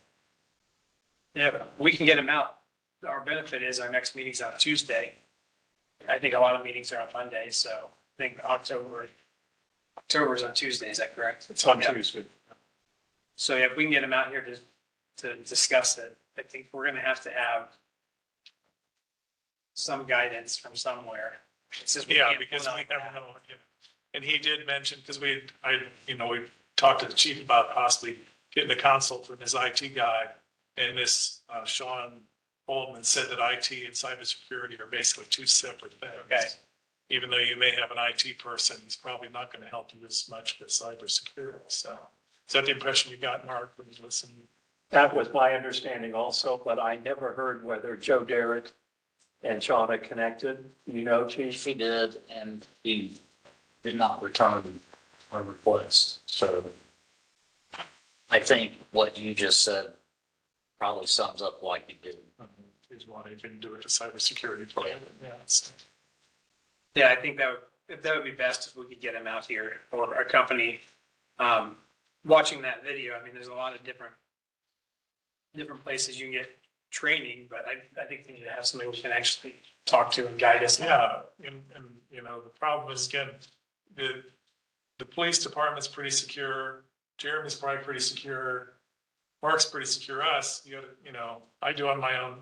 Yeah, but we can get them out. Our benefit is our next meeting's on Tuesday. I think a lot of meetings are on Monday, so I think October's on Tuesday, is that correct? It's on Yeah. Tuesday. So yeah, if we can get them out here to discuss it, I think we're gonna have to have some guidance from somewhere. It's just we yeah, can't because pull we out never that. know. And he did mention, because we talked to the chief about possibly getting a consult from his IT guy. And this Sean Waldman said that IT and cybersecurity are basically two separate things. Okay. Even though you may have an IT person, he's probably not going to help you as much with cybersecurity. So is that the impression you got, Mark, when you listened? That was my understanding also, but I never heard whether Joe Derrick and Sean had connected. You know, Chief? He did, and he did not return our request, so I think what you just said probably sums up why he did. Is why he didn't do it to cybersecurity plan. Yeah. So, Yeah, I think that would be best if we could get them out here or our company. Watching that video, I mean, there's a lot of different places you can get training, but I think we need to have somebody we can actually talk to and guide us. yeah, and the problem is, again, the police department's pretty secure. Jeremy's probably pretty secure. Mark's pretty secure. Us, I do on my own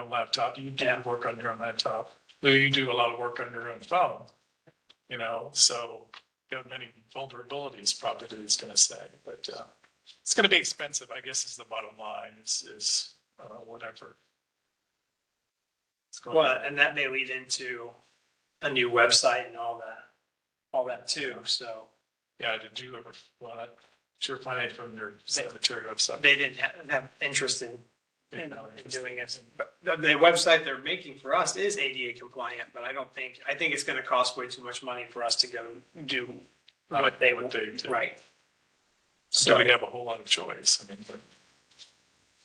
laptop. You do Yeah. work on your own laptop. Lou, you do a lot of work on your own phone. So you have many vulnerabilities, probably he's going to say. But It's gonna be expensive, I guess is the bottom line, is whatever. It's going Well, and that may lead into a new website and all that too, so. Yeah, did you ever, well, that sure find it from your cemetery website. They didn't have interest in doing it. But the website they're making for us is ADA compliant, but I think it's gonna cost way too much money for us to go do what they would, do. right. So we have a whole lot of choice. I mean, but,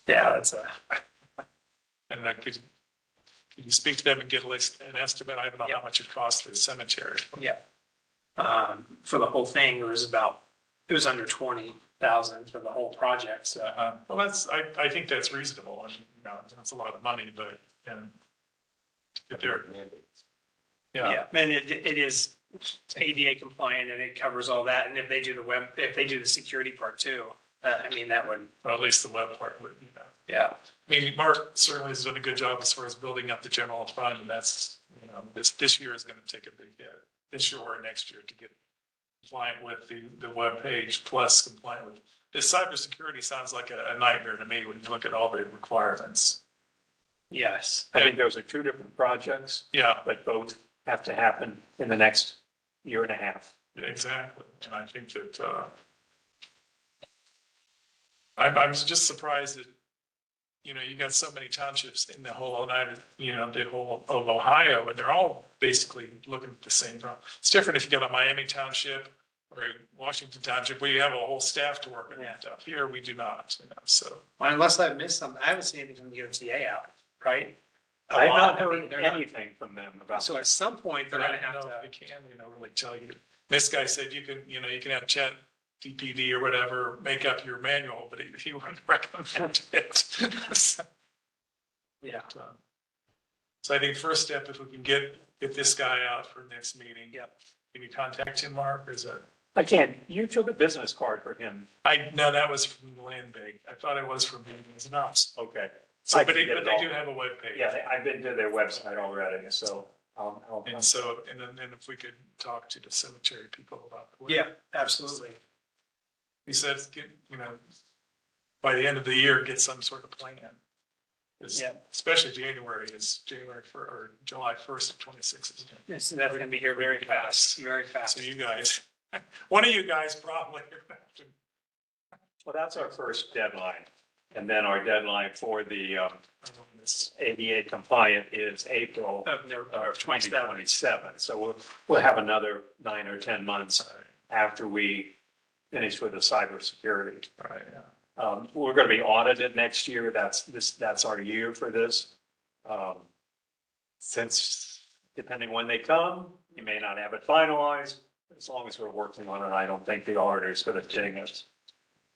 Yeah, that's and that could you speak to them and get an estimate? I don't know how much it costs for the cemetery. yeah. For the whole thing, it was under 20,000 for the whole project, so. Well, I think that's reasonable, and, that's a lot of money, but, if they're, yeah, And it is ADA compliant and it covers all that, and if they do the security part too, I mean, that would, well, at least the web part would, yeah. I mean, Mark certainly has done a good job as far as building up the general fund, and that's, this year is gonna take a big hit, this year or next year to get compliant with the web page plus compliant with, this cybersecurity sounds like a nightmare to me when you look at all the requirements. Yes. I think those are two different projects, Yeah, but both have to happen in the next year and a half. exactly, and I think that, I'm just surprised that, you got so many townships in the whole United, the whole of Ohio, and they're all basically looking at the same problem. It's different if you go to Miami Township or Washington Township, where you have a whole staff to work with. Yeah. Here, we do not, so. Well, unless I've missed something, I haven't seen anything from the OTA out, right? I've not I mean, heard they're not- anything from them about. So at some point, they're gonna have to. They can, really tell you. This guy said you can have chat DPD or whatever, make up your manual, but he wouldn't recommend it. So, Yeah. So I think first step, if we can get this guy out for next meeting. Yep. Can you contact him, Mark, or is that? I can't, you took a business card for him. No, that was from the land bank. I thought it was from him, it was not. Okay. So, I but can get it they all. do have a webpage. Yeah, I've been to their website already, so I'll. And so, and then if we could talk to the cemetery people about. Yeah, absolutely. He says, by the end of the year, get some sort of plan. 'Cause Yeah. especially January or July 1st of 26, isn't it? Yes, that's gonna be here very fast, very fast. So you guys, one of you guys probably. Well, that's our first deadline. And then our deadline for the ADA compliant is April Of of 27. 2027. So we'll have another 9 or 10 months after we finish with the cybersecurity. Right, yeah. We're going to be audited next year. That's our year for this. Since depending when they come, you may not have it finalized. As long as we're working on it, I don't think the auditor is going to ding us.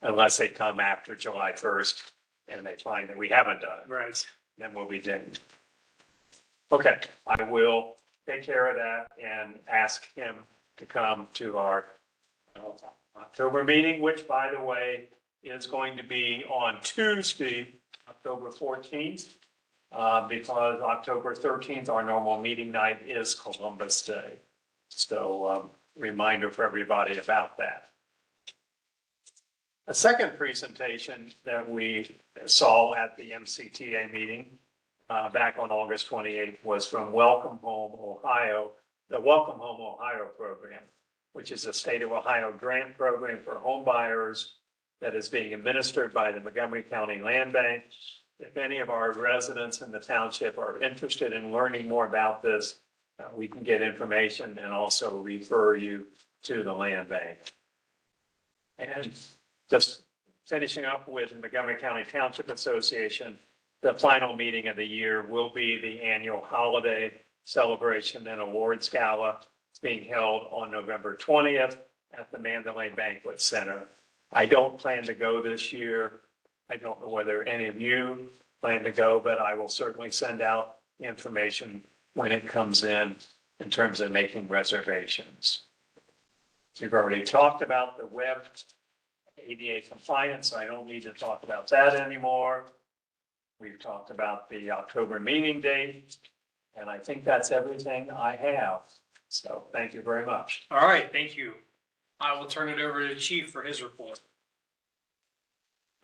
Unless they come after July 1st and they find that we haven't done it, Right. then we'll be dinged. Okay, I will take care of that and ask him to come to our October meeting, which, by the way, is going to be on Tuesday, October 14th. Because October 13th, our normal meeting night is Columbus Day. So reminder for everybody about that. A second presentation that we saw at the MCTA meeting back on August 28th was from Welcome Home Ohio, the Welcome Home Ohio program, which is a state of Ohio grant program for home buyers that is being administered by the Montgomery County Land Bank. If any of our residents in the township are interested in learning more about this, we can get information and also refer you to the land bank. And just finishing up with the Montgomery County Township Association, the final meeting of the year will be the annual holiday celebration and awards gala. It's being held on November 20th at the Mandalay Banquet Center. I don't plan to go this year. I don't know whether any of you plan to go, but I will certainly send out information when it comes in terms of making reservations. We've already talked about the web ADA compliance. I don't need to talk about that anymore. We've talked about the October meeting date, and I think that's everything I have. So thank you very much. All right, thank you. I will turn it over to the chief for his report.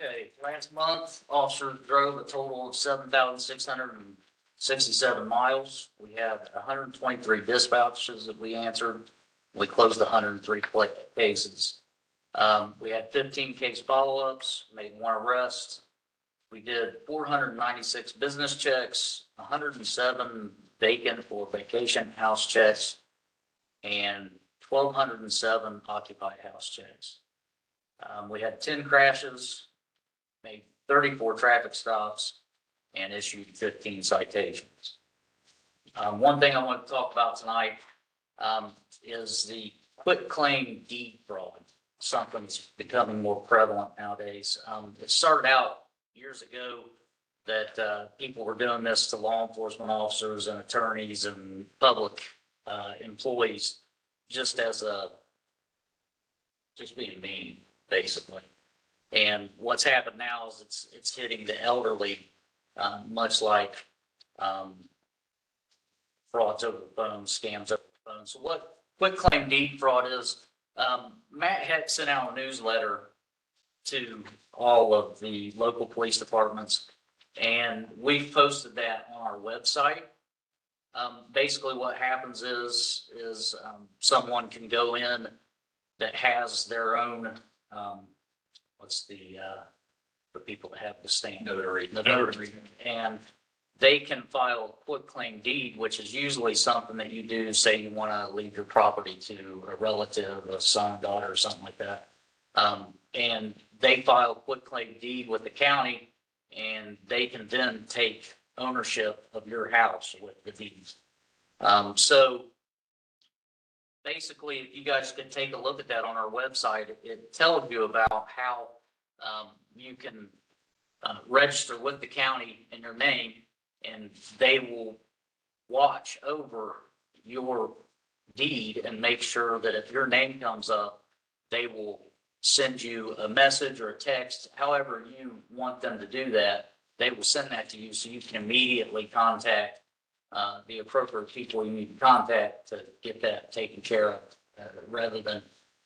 Okay, last month, officers drove a total of 7,667 miles. We had 123 dispatches that we answered. We closed 103 cases. We had 15 case follow-ups, made 1 arrest. We did 496 business checks, 107 vacant or vacation house checks, and 1,207 occupied house checks. We had 10 crashes, made 34 traffic stops, and issued 15 citations. One thing I want to talk about tonight is the quit claim deed fraud, something that's becoming more prevalent nowadays. It started out years ago that people were doing this to law enforcement officers and attorneys and public employees just as just being mean, basically. And what's happened now is it's hitting the elderly, much like frauds over the phone, scams over the phone. So what quit claim deed fraud is, Matt had sent out a newsletter to all of the local police departments, and we've posted that on our website. Basically what happens is someone can go in that has their own, what's the people that have the stand? Notary. The notary. And they can file a quit claim deed, which is usually something that you do, say you want to leave your property to a relative, a son, daughter, or something like that. And they file a quit claim deed with the county, and they can then take ownership of your house with the deeds. So basically, if you guys could take a look at that on our website, it tells you about how you can register with the county in your name, and they will watch over your deed and make sure that if your name comes up, they will send you a message or a text, however you want them to do that. They will send that to you so you can immediately contact the appropriate people you need to contact to get that taken care of, rather than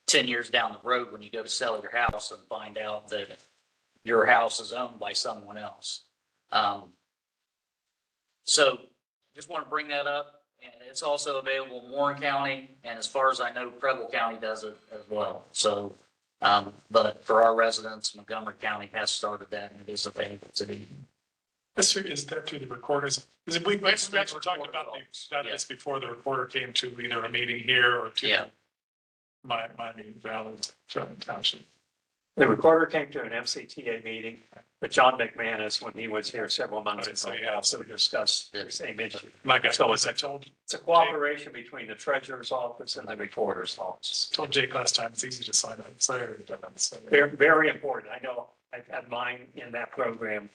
10 years down the road when you go to sell your house and find out that your house is owned by someone else. So just want to bring that up, and it's also available in Warren County, and as far as I know, Preble County does it as well. So, but for our residents, Montgomery County has started that, and it is available to the. Is that to the recorders? Is it, we actually talked about this before the recorder came to either a meeting here or to Yeah. my meeting valley, Township. The recorder came to an MCTA meeting, but John McManus, when he was here several months Right, so, ago, yeah. also discussed the same issue. My guy, so was I told It's a cooperation between the treasurer's office and the recorder's office. Jake last time, it's easy to sign up. So, They're very important. I know I've had mine in that program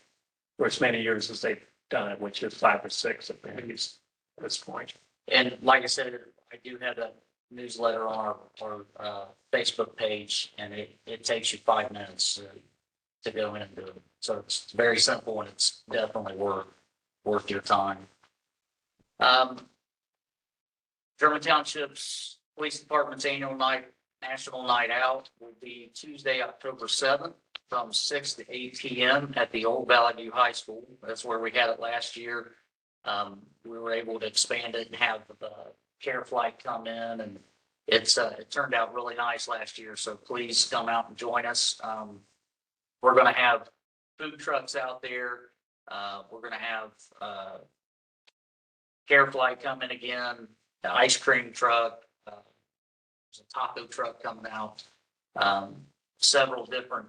for as many years as they've done it, which is 5 or 6 at least at this point. And like I said, I do have a newsletter on our Facebook page, and it takes you 5 minutes to go in and do it. So it's very simple, and it's definitely worth your time. German Township's Police Department's annual National Night Out will be Tuesday, October 7th from 6 to 8 p.m. at the Old Valley View High School. That's where we had it last year. We were able to expand it and have the care flight come in, and it turned out really nice last year. So please come out and join us. We're going to have food trucks out there. We're going to have care flight coming again, the ice cream truck. There's a taco truck coming out. Several different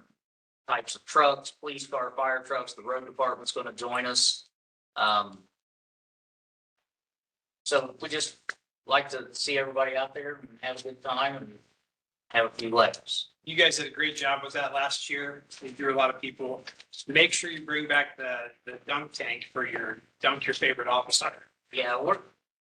types of trucks, police car, fire trucks. The road department's going to join us. So we just like to see everybody out there and have a good time and have a few laughs. You guys did a great job with that last year. We drew a lot of people. Make sure you bring back the dunk tank for dunk your favorite officer. Yeah,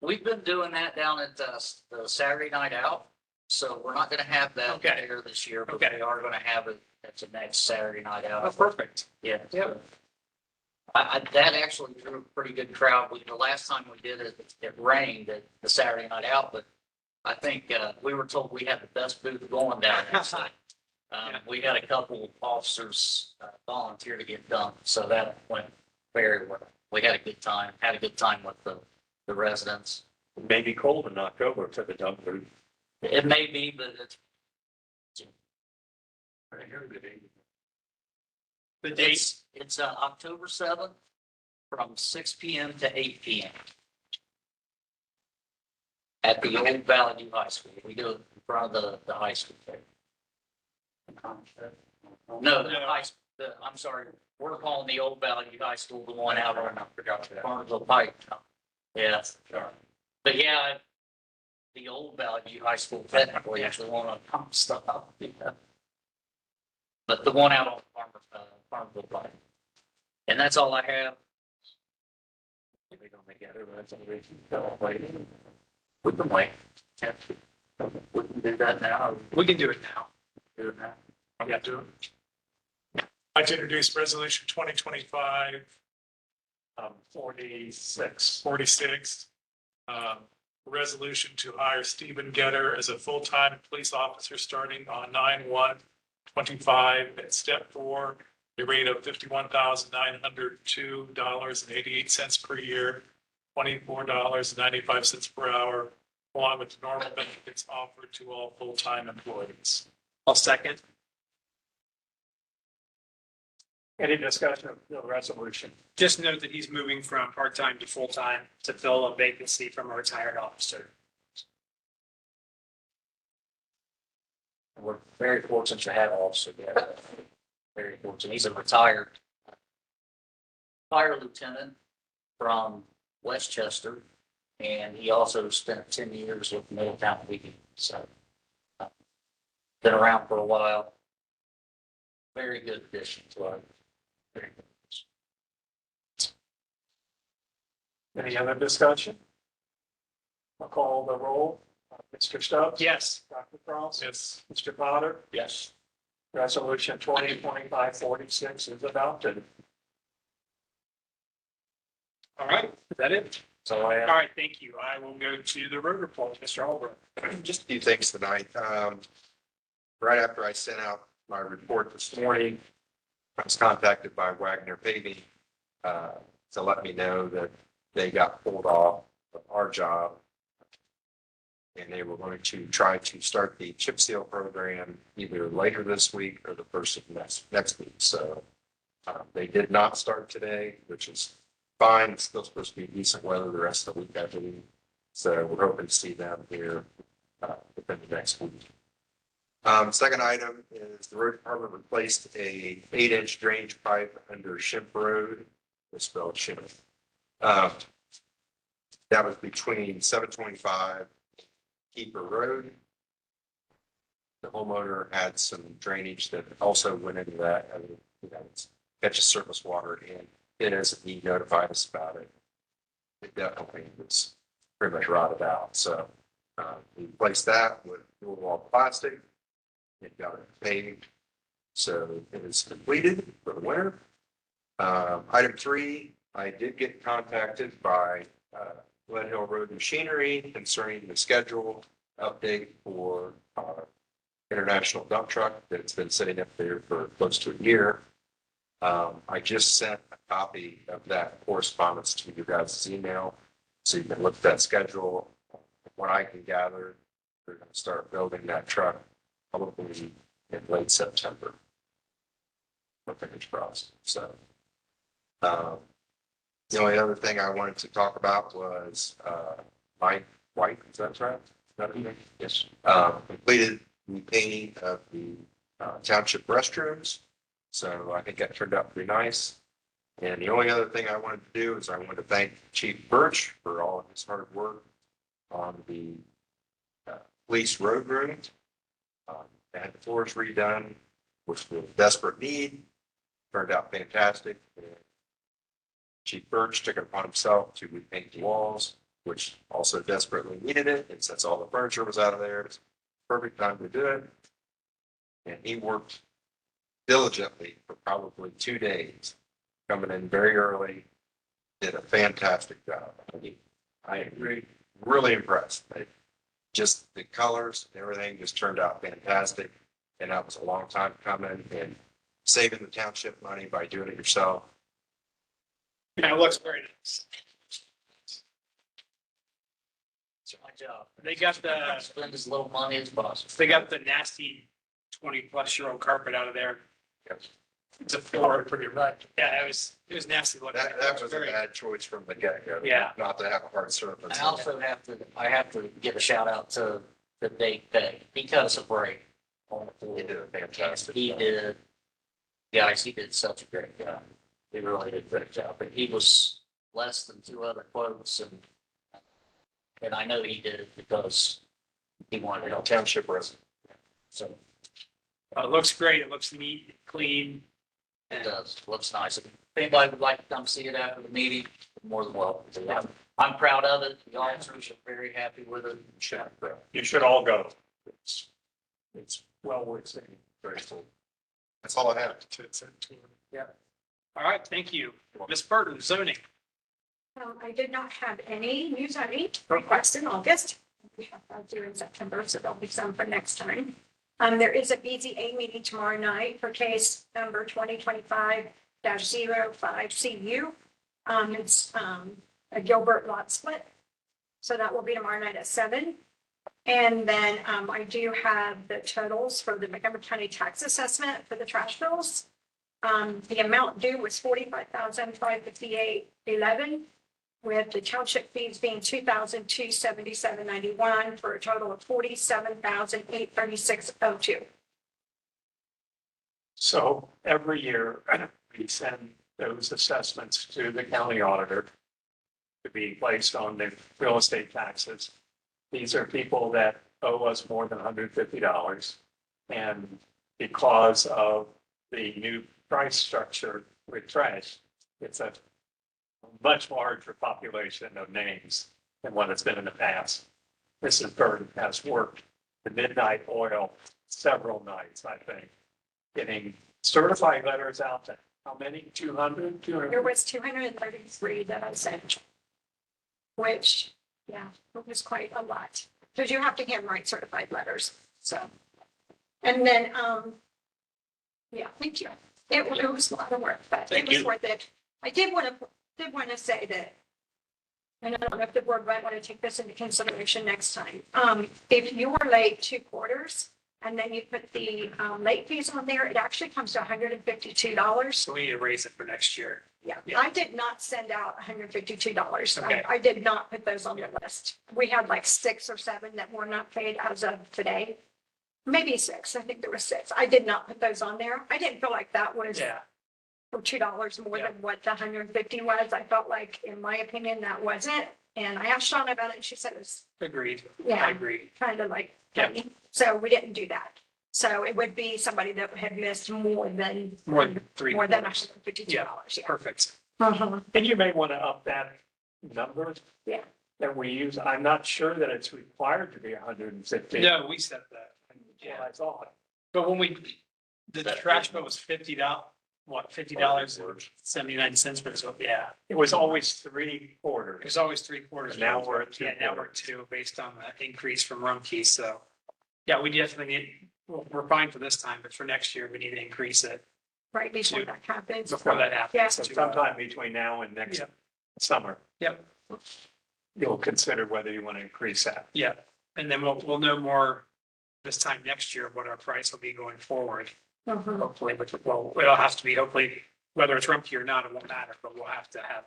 we've been doing that down at the Saturday Night Out. So we're not going to have that Okay. there this year, but Okay. we are going to have it at the next Saturday Night Out. Oh, perfect. Yeah. Yeah. That actually drew a pretty good crowd. The last time we did it, it rained at the Saturday Night Out, but I think we were told we had the best booth going down there. So Yeah. We had a couple officers volunteer to get done, so that went very well. We had a good time with the residents. It may be cold in October to the dump route. It may be, but it's, The date, it's October 7th from 6 PM to 8 PM. At the old Valley View High School. We do it in front of the high school there. No, the high, I'm sorry, we're calling the old Valley View High School the one out on Farmville Pike. Yeah, but yeah, the old Valley View High School technically is the one on pump stuff. Yeah. But the one out on Farmville Pike. And that's all I have. We don't make it, that's all we can wait. We can wait. Yeah. We can do that now. we can do it now. Do it now. Yeah, do it. I'd like to introduce resolution 2025 46. Resolution to hire Stephen Getter as a full-time police officer starting on 9/1/25 at step 4, a rate of $51,902.88 per year, $24.95 per hour, along with the normal benefits offered to all full-time employees. I'll second. Any discussion of the resolution? Just note that he's moving from part-time to full-time to fill a vacancy from a retired officer. We're very fortunate to have Officer Getter. Very fortunate. He's a retired fire lieutenant from Westchester, and he also spent 10 years with Middletown Weekend. So, been around for a while. Very good addition to our. Very good. Any other discussion? I'll call the roll. Mr. Stubbs? Yes. Dr. Cross? Yes. Mr. Potter? Yes. Resolution 2025-46 is adopted. All right, is that it? So I All right, thank you. I will go to the road report, Mr. Albrecht. Just a few things tonight. Right after I sent out my report this morning, I was contacted by Wagner Paving to let me know that they got pulled off of our job. And they were going to try to start the chip seal program either later this week or the first of next week. So they did not start today, which is fine. It's still supposed to be decent weather the rest of the week, I believe. So we're hoping to see them here within the next week. Second item is the road department replaced a 8-inch drainage pipe under Shimp Road. It's spelled Shimp. That was between 725 Keeper Road. The homeowner had some drainage that also went into that. I mean, it's catches surface water, and it is, he notified us about it. It definitely was pretty much rotted out. So we replaced that with dual wall plastic. It got it paved. So it is completed for the winter. Item 3, I did get contacted by Glen Hill Road Machinery concerning the schedule update for our international dump truck that's been sitting up there for close to a year. I just sent a copy of that correspondence to you guys' email, so you can look at that schedule. What I can gather, they're going to start building that truck probably in late September. Fingers crossed. So, the only other thing I wanted to talk about was Mike White, is that right? Is that it? Yes. Completed the painting of the township restrooms. So I think that turned out pretty nice. And the only other thing I wanted to do is I wanted to thank Chief Birch for all of his hard work on the police road room. They had the floors redone, which was a desperate need. Turned out fantastic. Chief Birch took it upon himself to repaint the walls, which also desperately needed it. And since all the furniture was out of there, it's perfect time to do it. And he worked diligently for probably 2 days, coming in very early, did a fantastic job. I agree, really impressed. Just the colors and everything just turned out fantastic. And that was a long time coming and saving the township money by doing it yourself. Yeah, it looks very nice. It's my job. They got the, Spend as little money as possible. they got the nasty 20-plus-year-old carpet out of there. Yes. It's a floor. Pretty right. Yeah, it was nasty looking. That was a Very- bad choice from the get-go. Yeah. Not to have a hard surface. I also have to give a shout out to the Dave Day because of Ray. He did a fantastic He job. did, guys, he did such a great job. He really did a great job, but he was less than two other quotes and I know he did it because he wanted it all. Township resident. So It looks great. It looks neat, clean. it does, looks nice. If anybody would like to come see it after the meeting, more than welcome to. I'm proud of it. The officers are very happy with it. You should all go. It's well worth seeing. Very cool. That's all I have. All right, thank you. Ms. Burton, zoning. I did not have any new zoning requests in August. We have that due in September, so there'll be some for next time. There is a BZA meeting tomorrow night for case number 2025-05 CU. It's a Gilbert lot split. So that will be tomorrow night at 7. And then I do have the totals for the Montgomery County tax assessment for the trash bills. The amount due was $45,558.11, with the township fees being $2,277.91 for a total of $47,836.02. So every year, we send those assessments to the county auditor to be placed on the real estate taxes. These are people that owe us more than $150. And because of the new price structure with trash, it's a much larger population of names than what it's been in the past. Mrs. Burton has worked the midnight oil several nights, I think, getting certified letters out to how many? 200? There was 233 that I sent, which, yeah, it was quite a lot. Because you have to handwrite certified letters, so. And then, yeah, thank you. It was a lot of work, but it Thank was you. worth it. I did want to say that, and I don't know if the board might want to take this into consideration next time. If you were late 2 quarters and then you put the late fees on there, it actually comes to $152. So we need to raise it for next year. Yeah, Yeah. I did not send out $152. Okay. I did not put those on the list. We had like 6 or 7 that were not paid as of today. Maybe 6. I think there were 6. I did not put those on there. I didn't feel like that was Yeah, for $2 more Yeah. than what the 150 was. I felt like, in my opinion, that wasn't. And I asked Shauna about it and she said it was, agreed. I yeah, agree. kind of like, Yeah. funny. So we didn't do that. So it would be somebody that had missed more than More than 3 more than quarters. $152. Yeah. Perfect. Uh-huh. And you may want to up that number. Yeah. That we use. I'm not sure that it's required to be 150. No, we said that. Yeah, Yeah, I thought. but when the trash bill was $50, what, $50.79 for so, yeah. It was always 3 It quarters. was always 3 quarters. And now we're at 2 Yeah, now we're at 2 based on the increase from Rumpke, so. Yeah, we definitely need, we're fine for this time, but for next year, we need to increase it Right before Two. that happens. before that happens. Yeah. So sometime between now and next Yep. summer, Yep, you'll consider whether you want to increase that. yeah, and then we'll know more this time next year what our price will be going forward. Mhm. Hopefully, but well, it'll have to be, hopefully, whether it's Rumpke or not, it won't matter, but we'll have to have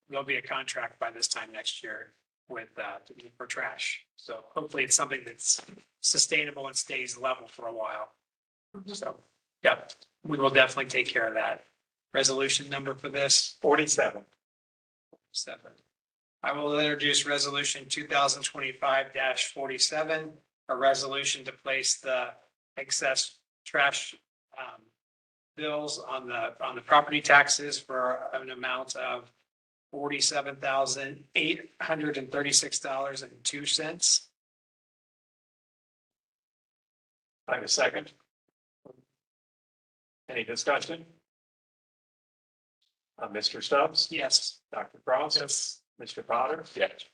there'll be a contract by this time next year with, for trash. So hopefully it's something that's sustainable and stays level for a while. So, yeah, we will definitely take care of that. Resolution number for this, 47. 7. I will introduce resolution 2025-47, a resolution to place the excess trash bills on the property taxes for an amount of $47,836.02. I have a second. Any discussion? Mr. Stubbs? Yes. Dr. Cross? Yes. Mr. Potter? Yes.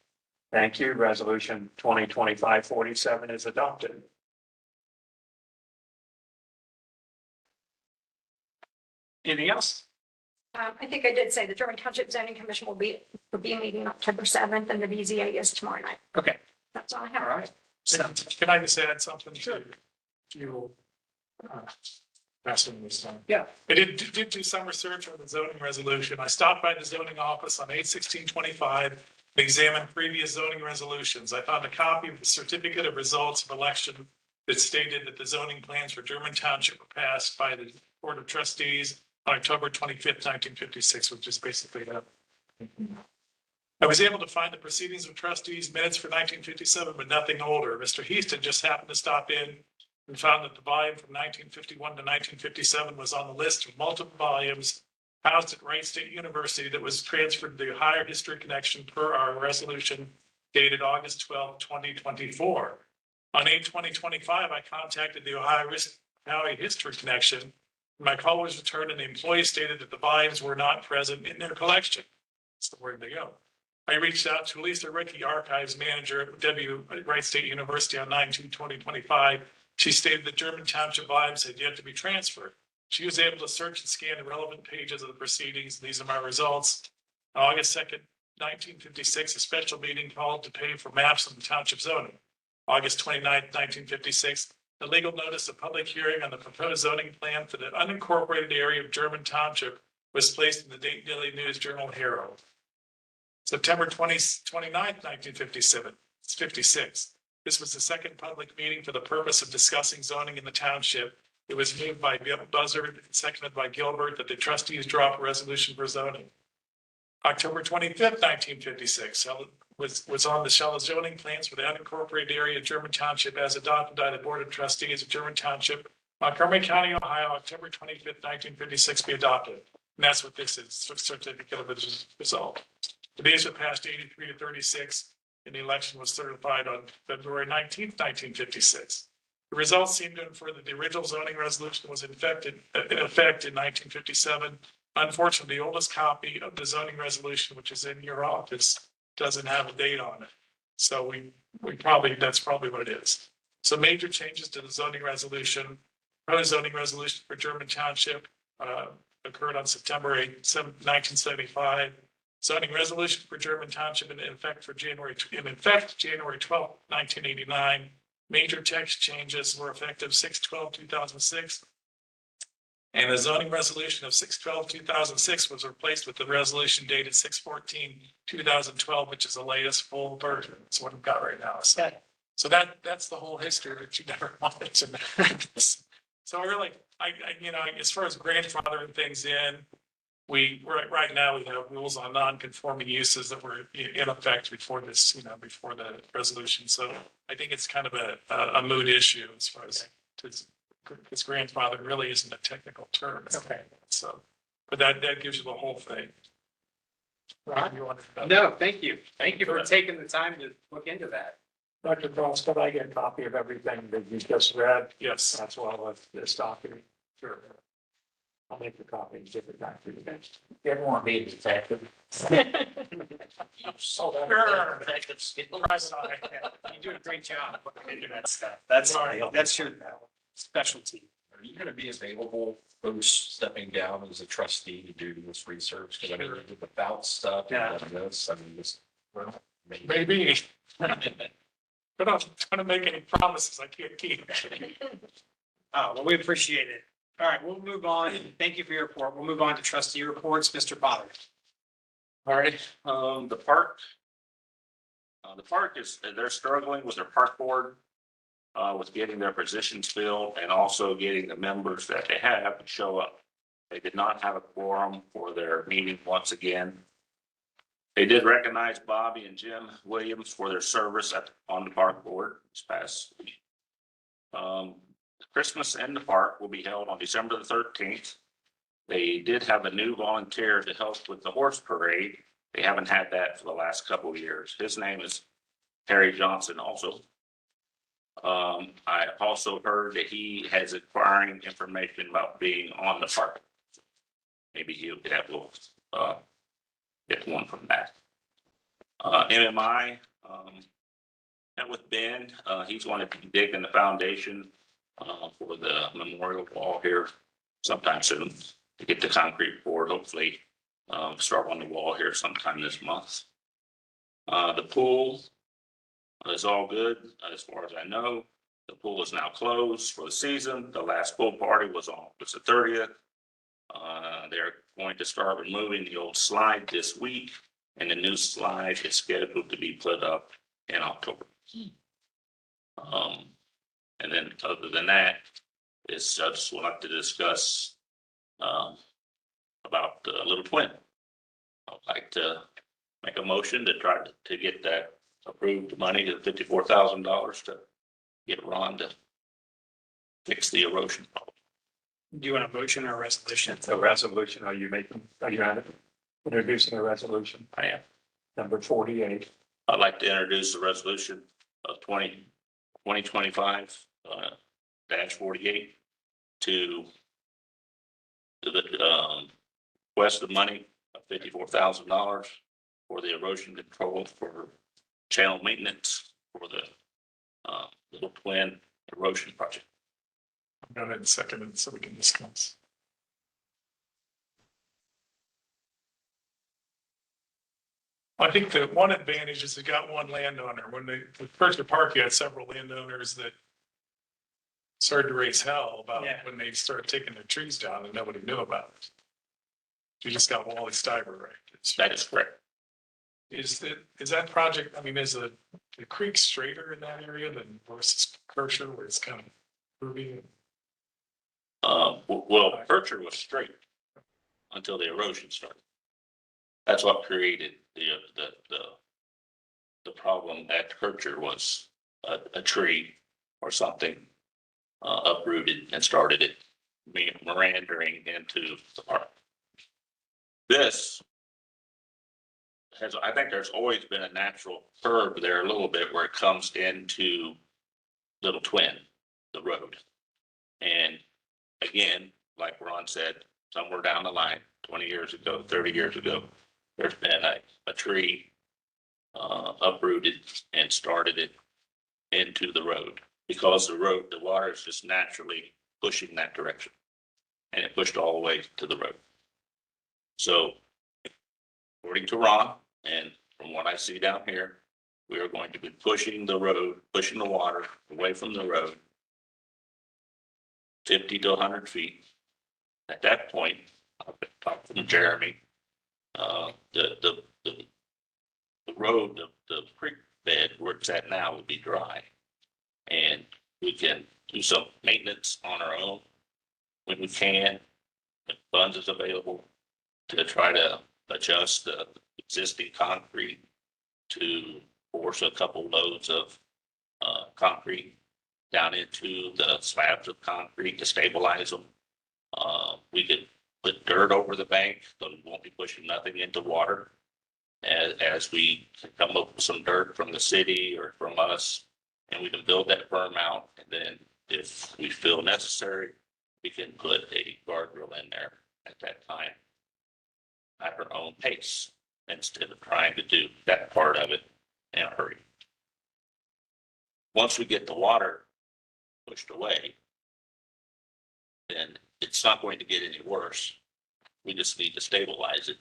Thank you. Resolution 2025-47 is adopted. Anything else? I think I did say the German Township Zoning Commission will be meeting October 7th and the BZA is tomorrow night. Okay, That's all I all have. right. Sounds Can I just add something to you? Passing this on. Yeah. I did do some research on the zoning resolution. I stopped by the zoning office on 8/16/25 and examined previous zoning resolutions. I found a copy of the certificate of results of election that stated that the zoning plans for German Township were passed by the Board of Trustees on October 25th, 1956, which is basically that. I was able to find the proceedings of trustees minutes for 1957, but nothing older. Mr. Heaston just happened to stop in and found that the volume from 1951 to 1957 was on the list of multiple volumes housed at Wright State University that was transferred to the Ohio History Connection per our resolution dated August 12, 2024. On 8/20/25, I contacted the Ohio History Connection. My call was returned and the employee stated that the volumes were not present in their collection. That's the word they go. I reached out to Lisa Ricky, archives manager at Wright State University on 9/2/2025. She stated that German Township volumes had yet to be transferred. She was able to search and scan the relevant pages of the proceedings. And these are my results. On August 2nd, 1956, a special meeting called to pay for maps of the township zoning. August 29th, 1956, the legal notice of public hearing on the proposed zoning plan for the unincorporated area of German Township was placed in the Dayton Daily News Journal Herald. September 29th, 1957, it's 56. This was the second public meeting for the purpose of discussing zoning in the township. It was moved by Buzzard and seconded by Gilbert that the trustees drop a resolution for zoning. October 25th, 1956, was on the shell of zoning plans for the unincorporated area of German Township as adopted by the Board of Trustees of German Township, Montgomery County, Ohio, October 25th, 1956, be adopted. And that's what this is, certificate of its result. The days were passed 83-36, and the election was certified on February 19th, 1956. The results seem to infer that the original zoning resolution was in effect in 1957. Unfortunately, the oldest copy of the zoning resolution, which is in your office, doesn't have a date on it. So that's probably what it is. So major changes to the zoning resolution. Proposed zoning resolution for German Township occurred on September 8th, 1975. Zoning resolution for German Township in effect January 12th, 1989. Major text changes were effective 6/12/2006. And the zoning resolution of 6/12/2006 was replaced with the resolution dated 6/14/2012, which is the latest full version. That's what I've got right now. So that's the whole history that you never wanted to know. So really, as far as grandfathering things in, right now we have rules on non-conforming uses that were in effect before this, before the resolution. So I think it's kind of a moot issue as far as because grandfather really isn't a technical term. Okay. So, but that gives you the whole thing. Right. You want to- No, thank you. Thank you for taking the time to look into that. Dr. Cross, could I get a copy of everything that you just read? Yes. As well as this document? Sure. I'll make a copy and give it back to you guys. You ever want to be a detective? Sure. Detective skill. You do a great job looking into that stuff. That's your specialty. Are you gonna be available post stepping down as a trustee to do this research? Because I mean, with the bout stuff Yeah. and this, I mean, well, maybe. Maybe. But I'm trying to make any promises I can't keep. Oh, well, we appreciate it. All right, we'll move on. Thank you for your report. We'll move on to trustee reports. Mr. Potter. All right, the park is, they're struggling with their park board, with getting their positions filled and also getting the members that they have to show up. They did not have a quorum for their meeting once again. They did recognize Bobby and Jim Williams for their service on the park board this past week. Christmas in the park will be held on December the 13th. They did have a new volunteer to help with the horse parade. They haven't had that for the last couple of years. His name is Harry Johnson also. I also heard that he has acquiring information about being on the park. Maybe we'll get one from that. MMI met with Ben. He's going to be digging the foundation for the memorial wall here sometime soon. to get the concrete poured, hopefully, start on the wall here sometime this month. The pool is all good, as far as I know. The pool is now closed for the season. The last pool party was on August the 30th. They're going to start removing the old slide this week, and the new slide is scheduled to be put up in October. And then other than that, it's just would like to discuss about the little twin. I'd like to make a motion to try to get that approved money to $54,000 to get Ron to fix the erosion problem. Do you want a motion or a resolution? A resolution, are you introducing a resolution? I am. Number 48. I'd like to introduce the resolution of 2025 dash 48 to the request of money of $54,000 for the erosion control for channel maintenance for the little twin erosion project. Go ahead and second it so we can discuss. I think the one advantage is it got one landowner. When they, with Berkshire Park, you had several landowners that started to raise hell about Yeah. when they started taking their trees down and nobody knew about it. You just got Wally Stiver, right? That is correct. Is that project, I mean, is the creek straighter in that area than versus Berkshire where it's kind of curvy? Well, Berkshire was straight until the erosion started. That's what created the problem at Berkshire was a tree or something uprooted and started it meandering into the park. This has, I think there's always been a natural curve there a little bit where it comes into Little Twin, the road. And again, like Ron said, somewhere down the line, 20 years ago, 30 years ago, there's been a tree uprooted and started it into the road because the water is just naturally pushing that direction. And it pushed all the way to the road. So according to Ron, and from what I see down here, we are going to be pushing the road, pushing the water away from the road 50 to 100 feet. At that point, I've been talking to Jeremy, the road, the creek bed where it's at now would be dry. And we can do some maintenance on our own when we can, if funds is available, to try to adjust the existing concrete to force a couple loads of concrete down into the slabs of concrete to stabilize them. We could put dirt over the bank, so we won't be pushing nothing into water. As we come up with some dirt from the city or from us, and we can build that berm out. And then if we feel necessary, we can put a guardrail in there at that time at our own pace instead of trying to do that part of it in a hurry. Once we get the water pushed away, then it's not going to get any worse. We just need to stabilize it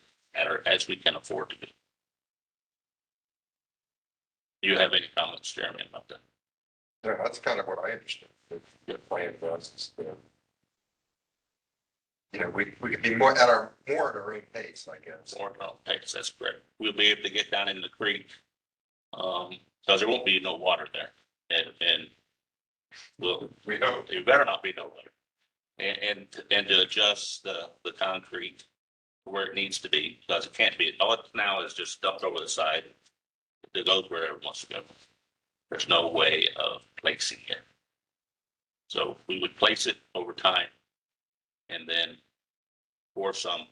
as we can afford to do. Do you have any comments, Jeremy, about that? Yeah, that's kind of what I understood. The plan for us is to, we could be more at our own pace, I guess. More at our own pace, that's correct. We'll be able to get down in the creek, because there won't be no water there. And We hope. there better not be no water. And to adjust the concrete where it needs to be, because it can't be, all it now is just dumped over the side. It goes wherever it wants to go. There's no way of placing it. So we would place it over time and then pour some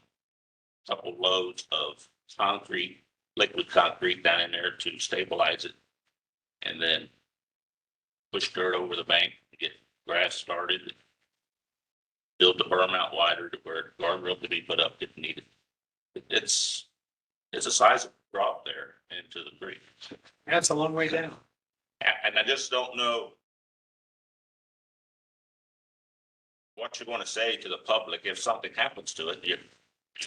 couple loads of concrete, liquid concrete down in there to stabilize it. And then push dirt over the bank, get grass started, build the berm out wider to where guardrail could be put up if needed. It's a sizable drop there into the creek. That's a long way down. And I just don't know what you're going to say to the public if something happens to it. You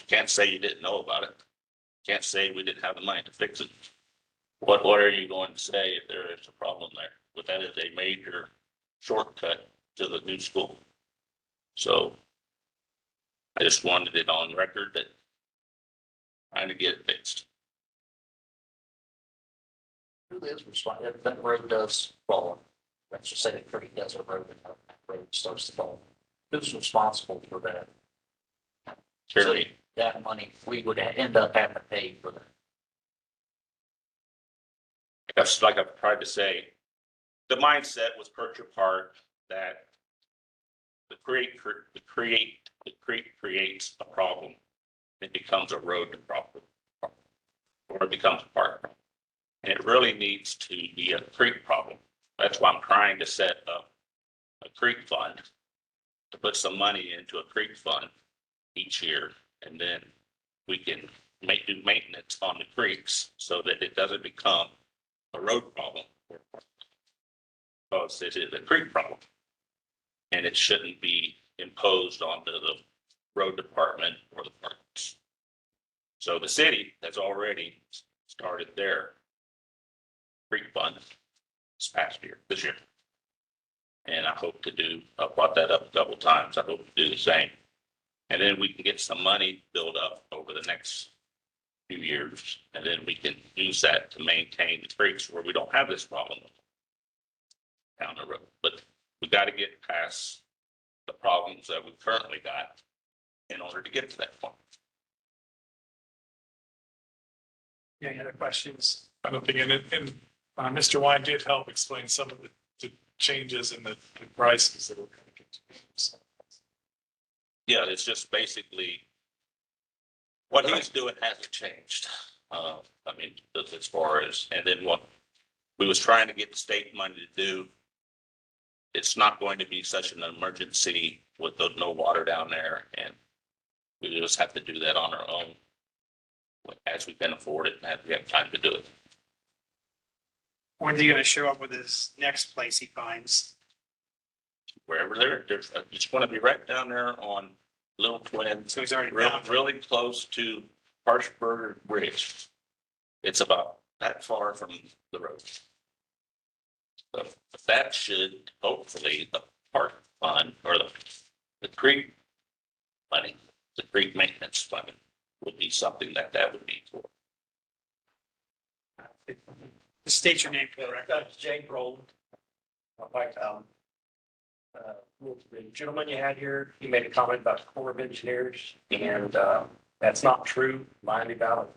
can't say you didn't know about it. Can't say we didn't have the money to fix it. What are you going to say if there is a problem there? But that is a major shortcut to the new school. So I just wanted it on record that trying to get it fixed. Who is responsible if that road does fall? Let's just say the creek does a road and that road starts to fall. Who's responsible for that? Clearly, That money, we would end up having to pay for that. that's like I've tried to say, the mindset was Percher Park that the creek creates a problem. It becomes a road problem, or it becomes a park problem. And it really needs to be a creek problem. That's why I'm trying to set up a creek fund, to put some money into a creek fund each year, and then we can do maintenance on the creeks so that it doesn't become a road problem. Because it is a creek problem. And it shouldn't be imposed onto the road department or the parks. So the city has already started their creek fund this year. And I hope to I brought that up a couple times. I hope to do the same. And then we can get some money built up over the next few years. And then we can use that to maintain the creeks where we don't have this problem down the road. But we got to get past the problems that we currently got in order to get to that point. Any other questions? I don't think, and Mr. Wine did help explain some of the changes in the prices that we're going to get to. So, Yeah, it's just basically what he's doing hasn't changed. I mean, as far as, and then what we was trying to get the state money to do, it's not going to be such an emergency with no water down there, and we just have to do that on our own as we can afford it and as we have time to do it. When's he gonna show up with his next place he finds? Wherever there's it's going to be right down there on Little Twin. So he's already Really, down. really close to Harshberger Bridge. It's about that far from the road. So that should hopefully the park fund or the creek money, the creek maintenance fund would be something that would be for. State your name for the record. That's Jake Rowland. Like, the gentleman you had here, he made a comment about the Corps of Engineers, and that's not true. Miami Valley,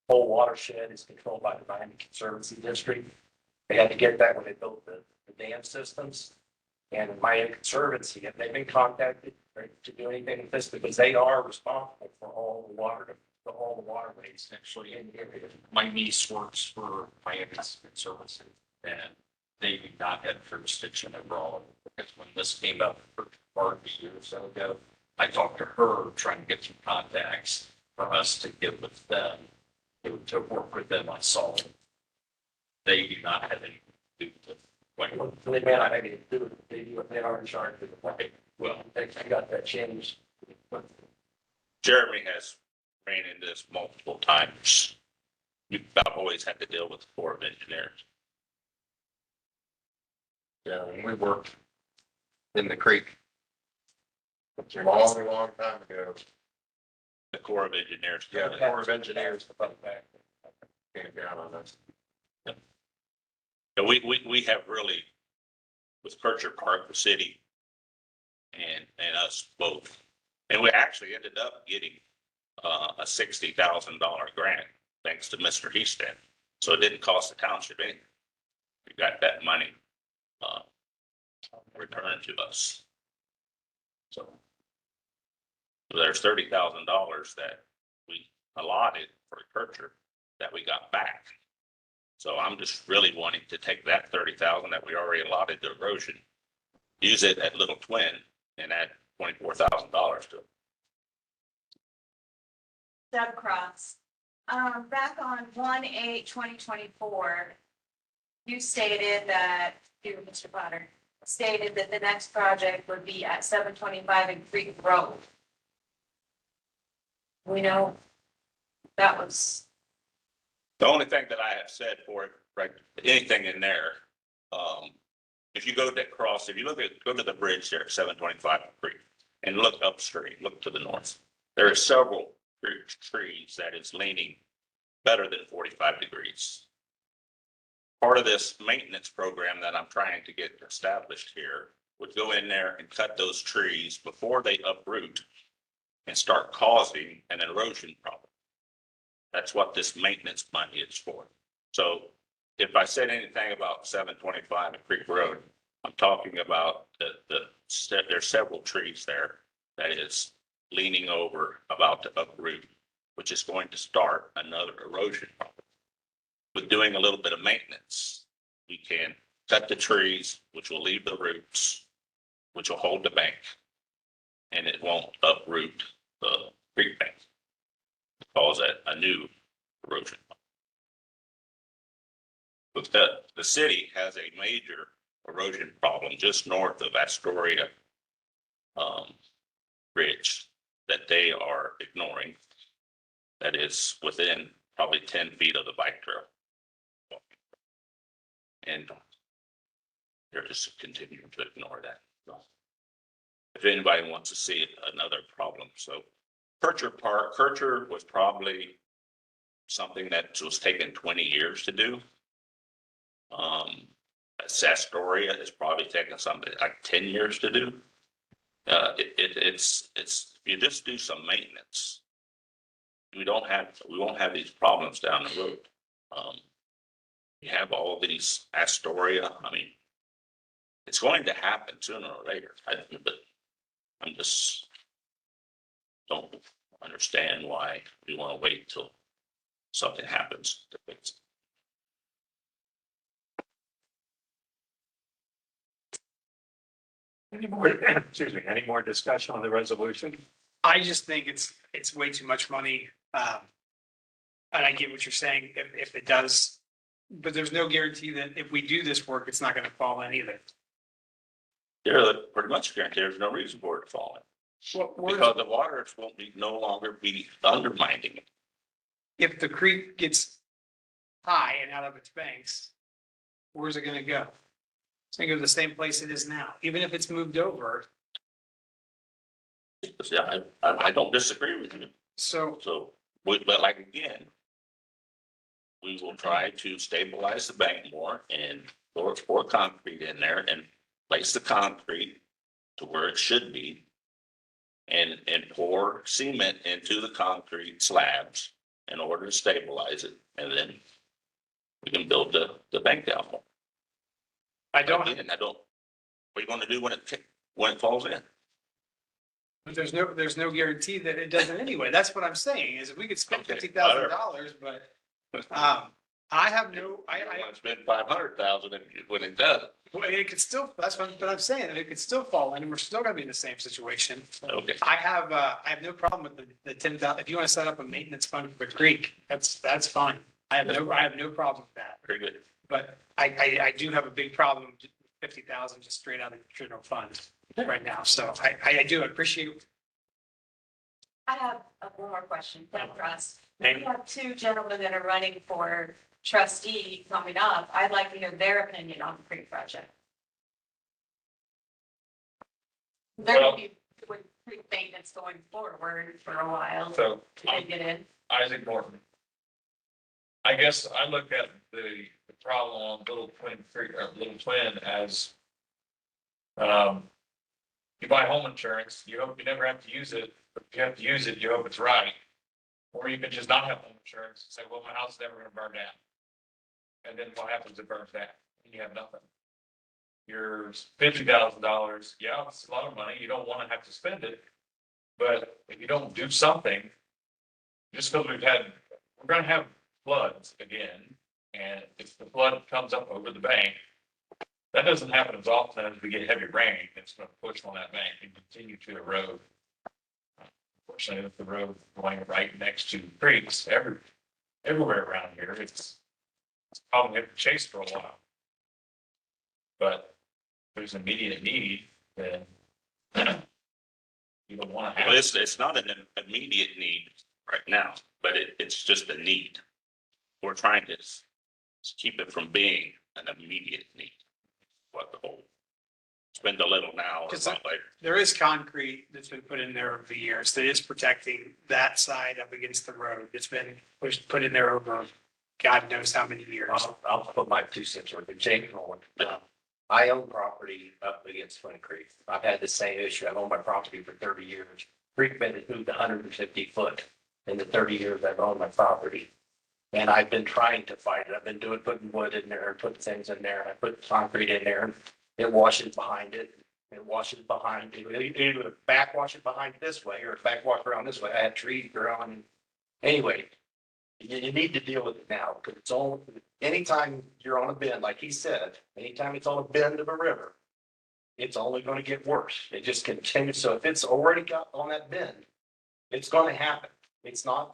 whole watershed is controlled by the Miami Conservancy District. They had to get that when they built the dam systems. And Miami Conservancy, have they been contacted to do anything with this? Because they are responsible for all the waterways. Actually, my niece works for Miami Conservancy, and they do not have jurisdiction over all of it. Because when this came up for part a year or so ago, I talked to her trying to get some contacts for us to get with them, to work with them on solving. They do not have anything to do with it. They may not have anything to do with it. They do, they are in charge of the market. Well, They got that changed. Jeremy has ran into this multiple times. I've always had to deal with the Corps of Engineers. Yeah, when we worked in the creek a long, long time ago. The Corps of Engineers. Yeah, the Corps of Engineers came down on us. And we have really, with Percher Park, the city, and us both. And we actually ended up getting a $60,000 grant, thanks to Mr. Heaston. So it didn't cost the township anything. We got that money returned to us. So there's $30,000 that we allotted for Percher that we got back. So I'm just really wanting to take that $30,000 that we already allotted to erosion, use it at Little Twin, and add $24,000 to it. Deb Cross. Back on 1/8/2024, you stated that, you, Mr. Potter, stated that the next project would be at 725 in Creek Road. We know that was, The only thing that I have said for it, right, anything in there, if you go across, if you go to the bridge there, 725 Creek, and look upstream, look to the north, there are several trees that is leaning better than 45 degrees. Part of this maintenance program that I'm trying to get established here would go in there and cut those trees before they uproot and start causing an erosion problem. That's what this maintenance money is for. So if I said anything about 725 Creek Road, I'm talking about there's several trees there that is leaning over, about to uproot, which is going to start another erosion problem. With doing a little bit of maintenance, we can cut the trees, which will leave the roots, which will hold the bank, and it won't uproot the creek bank, cause a new erosion. But the city has a major erosion problem just north of Astoria Bridge that they are ignoring. That is within probably 10 feet of the bike trail. And they're just continuing to ignore that. If anybody wants to see another problem, so Kircher was probably something that was taken 20 years to do. Astoria is probably taking something like 10 years to do. It's you just do some maintenance. We won't have these problems down the road. You have all these Astoria. I mean, it's going to happen sooner or later. But I'm just don't understand why we want to wait till something happens to fix it. Any more, excuse me, any more discussion on the resolution? I just think it's way too much money. And I get what you're saying, if it does, but there's no guarantee that if we do this work, it's not gonna fall in either. They're pretty much guaranteed there's no reason for it to fall in. Because the water won't be, no longer be undermining it. If the creek gets high and out of its banks, where's it gonna go? It's gonna go to the same place it is now, even if it's moved over. Yeah, I don't disagree with you. So But like again, we will try to stabilize the bank more and pour concrete in there and place the concrete to where it should be. And pour cement into the concrete slabs in order to stabilize it, and then we can build the bank down more. I don't, Again, what are you gonna do when it falls in? but there's no guarantee that it doesn't anyway. That's what I'm saying, is if we could spend Okay, $50,000, but, I have no, I want to spend 500,000 when it does. well, it could still, that's what I'm saying, it could still fall in, and we're still gonna be in the same situation. Okay. I have no problem with the 10,000, if you wanna set up a maintenance fund for the creek, that's fine. I have no problem with that, Very good. but I do have a big problem with 50,000 just straight out of the general fund right now, so I do appreciate. I have one more question, Russ. Amy? We have two gentlemen that are running for trustee coming up. I'd like to hear their opinion on the creek project. They're gonna be doing creek maintenance going forward for a while. So, They get in. Isaac Norton. I guess I look at the problem on Little Twin as, you buy home insurance, you hope you never have to use it, but if you have to use it, you hope it's right. Or you can just not have home insurance and say, well, my house is never gonna burn down. And then what happens? It burns down and you have nothing. Your $50,000, yeah, it's a lot of money. You don't wanna have to spend it. But if you don't do something, just because we're gonna have floods again. And if the flood comes up over the bank, that doesn't happen as often as we get heavy rain. It's gonna push on that bank and continue to erode. Unfortunately, with the road going right next to creeks everywhere around here, it's probably have to chase for a while. But there's immediate need, then you don't want to Well, have. it's not an immediate need right now, but it's just a need. We're trying to keep it from being an immediate need. What the whole, spend a little now or Because not later. there is concrete that's been put in there over the years that is protecting that side up against the road. It's been put in there over God knows how many years. I'll put my 2 cents worth of Jake on. I own property up against Flint Creek. I've had the same issue. I've owned my property for 30 years. Creek bed has moved 150 foot in the 30 years I've owned my property. And I've been trying to fight it. I've been putting wood in there and putting things in there. I put concrete in there and it washes behind it. It washes behind it. It would backwash it behind this way or backwash around this way. I had trees growing. Anyway, you need to deal with it now because it's all, anytime you're on a bend, like he said, anytime it's on a bend of a river, it's only going to get worse. It just continues. So if it's already got on that bend, it's going to happen. It's not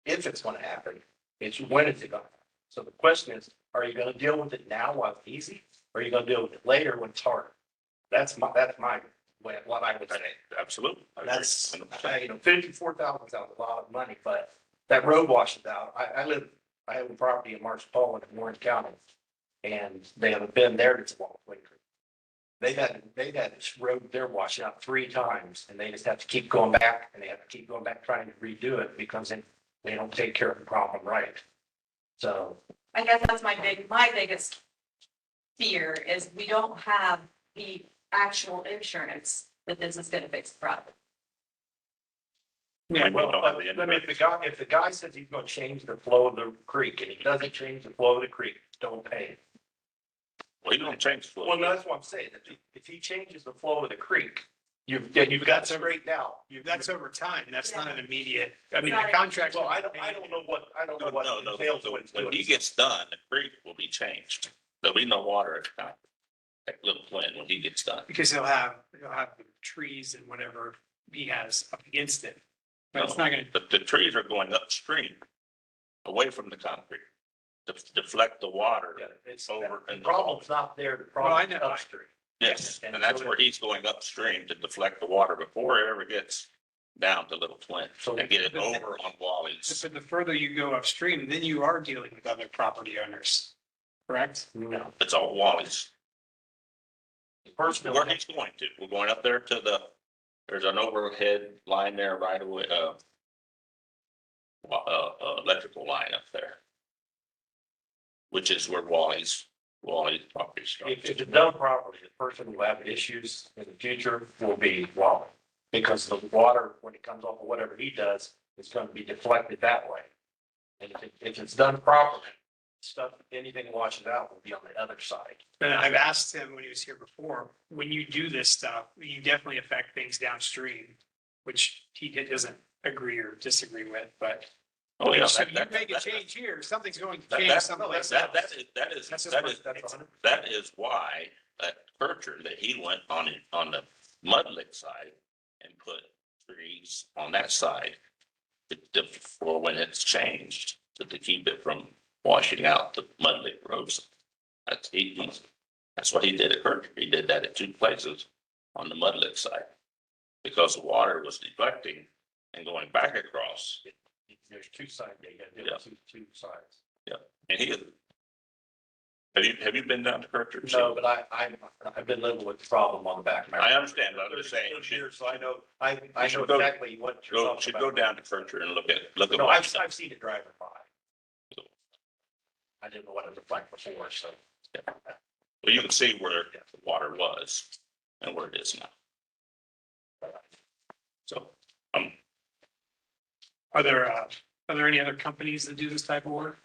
if it's going to happen, it's when it's going to happen. So the question is, are you going to deal with it now while it's easy? Or are you going to deal with it later when it's harder? That's my way, what I would say. Absolutely. That's, 54,000 sounds a lot of money, but that road washes out. I have a property in Marsh Pole in Warren County. And they have a bend there that's along Flint Creek. They've had this road there washed out 3 times and they just have to keep going back and they have to keep going back trying to redo it because they don't take care of the problem right. So. I guess that's my biggest fear is we don't have the actual insurance that this is gonna fix the problem. Yeah, Well, But if the guy says he's gonna change the flow of the creek and he doesn't change the flow of the creek, don't pay it. Well, you don't change the flow. Well, that's what I'm saying. If he changes the flow of the creek, you've got to straighten out. That's over time. That's not an immediate, I mean, Not the a- contract. Well, I don't know what No. entails what it's When doing. he gets done, the creek will be changed. There'll be no water at the time. That little Flint when he gets done. Because he'll have the trees and whatever he has up against it. But it's not gonna, The trees are going upstream, away from the concrete, to deflect the water Yeah, it's over the and. problem's not there. The Well, I problem's know. upstream. Yes, And and that's so where he's going upstream to deflect the water before it ever gets down to Little Flint So- and get it over on Wally's. but the further you go upstream, then you are dealing with other property owners, correct? No. It's all Wally's. First, Where he's going to, we're going up there to there's an overhead line there right away, electrical line up there. Which is where Wally's property starts. if it's done properly, the person who will have issues in the future will be Wally. Because the water, when it comes off of whatever he does, is going to be deflected that way. And if it's done properly, stuff, anything washes out will be on the other side. And I've asked him when he was here before, when you do this stuff, you definitely affect things downstream, which he doesn't agree or disagree with, but. Oh, yeah. So you make a change here, something's going to change That someplace that else. is why that Kircher that he went on the Mudlick side and put trees on that side. For when it's changed, to keep it from washing out the Mudlick roads. That's what he did at Kircher. He did that at 2 places on the Mudlick side. Because the water was deflecting and going back across. There's 2 sides. You got to do Yeah. two sides. And have you been down to Kircher? No, but I've been living with the problem on the back. of my- I understand, but I'm just saying, you should- Years, so I know know should go- exactly what you're talking should about. go down to Kircher and look at. No, what- I've seen it driving by. I didn't know what it looked like before, so. Well, you can see where the water was and where it is now. So, Are there any other companies that do this type of work?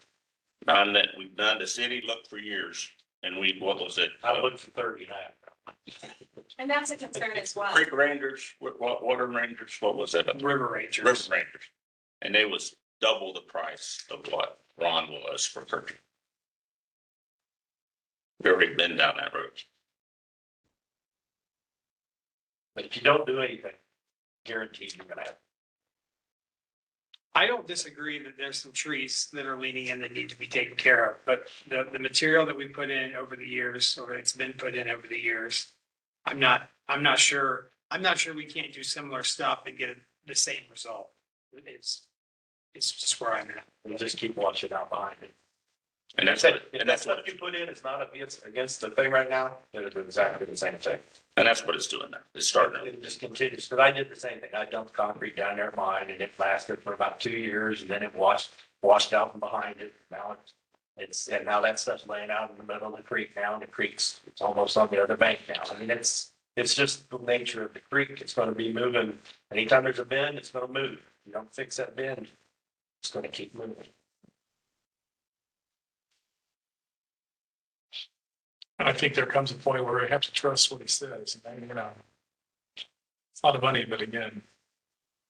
none that we've done, the city looked for years and what was it? I looked for 30 now. And that's a concern as well. Creek Rangers, Water Rangers, what was it? River Rangers. River Rangers. And it was double the price of what Ron was for Kircher. We've already been down that road. But if you don't do anything, guaranteed you're gonna have I don't disagree that there's some trees that are leaning in that need to be taken care of, but the material that we put in over the years, or it's been put in over the years, I'm not sure we can't do similar stuff and get the same result. It's just where I'm at. We'll just keep watching out behind it. And that's If what, that and that's stuff what, you put in is not against the thing right now, it'll do exactly the same thing. and that's what it's doing now. It's starting. It just continues, because I did the same thing. I dumped concrete down there mine and it lasted for about 2 years and then it washed out from behind it. Now and now that stuff's laying out in the middle of the creek now, and the creek's, it's almost on the other bank now. I mean, it's just the nature of the creek. It's gonna be moving. Anytime there's a bend, it's gonna move. You don't fix that bend, it's gonna keep moving. I think there comes a point where we have to trust what he says, and, you know. It's a lot of money, but again,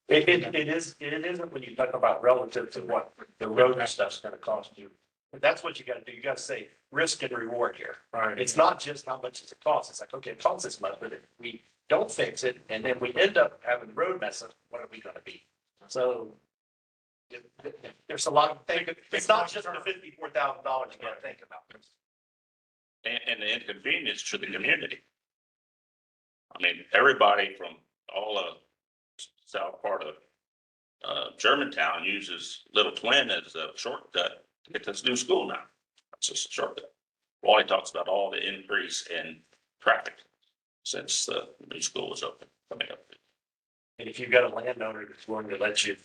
It isn't when you talk about relative to what the road and stuff's gonna cost you. But that's what you gotta do. You gotta say risk and reward here. right, It's not just how much does it cost. It's like, okay, it costs this much, but if we don't fix it and then we end up having the road mess up, what are we gonna be? So there's a lot of things. It's not just the $54,000 you gotta think about. And the inconvenience to the community. I mean, everybody from all of south part of Germantown uses Little Twin as a shortcut to get to this new school now. It's just a shortcut. Wally talks about all the increase in traffic since the new school was open, coming up. And if you've got a landowner that's willing to let you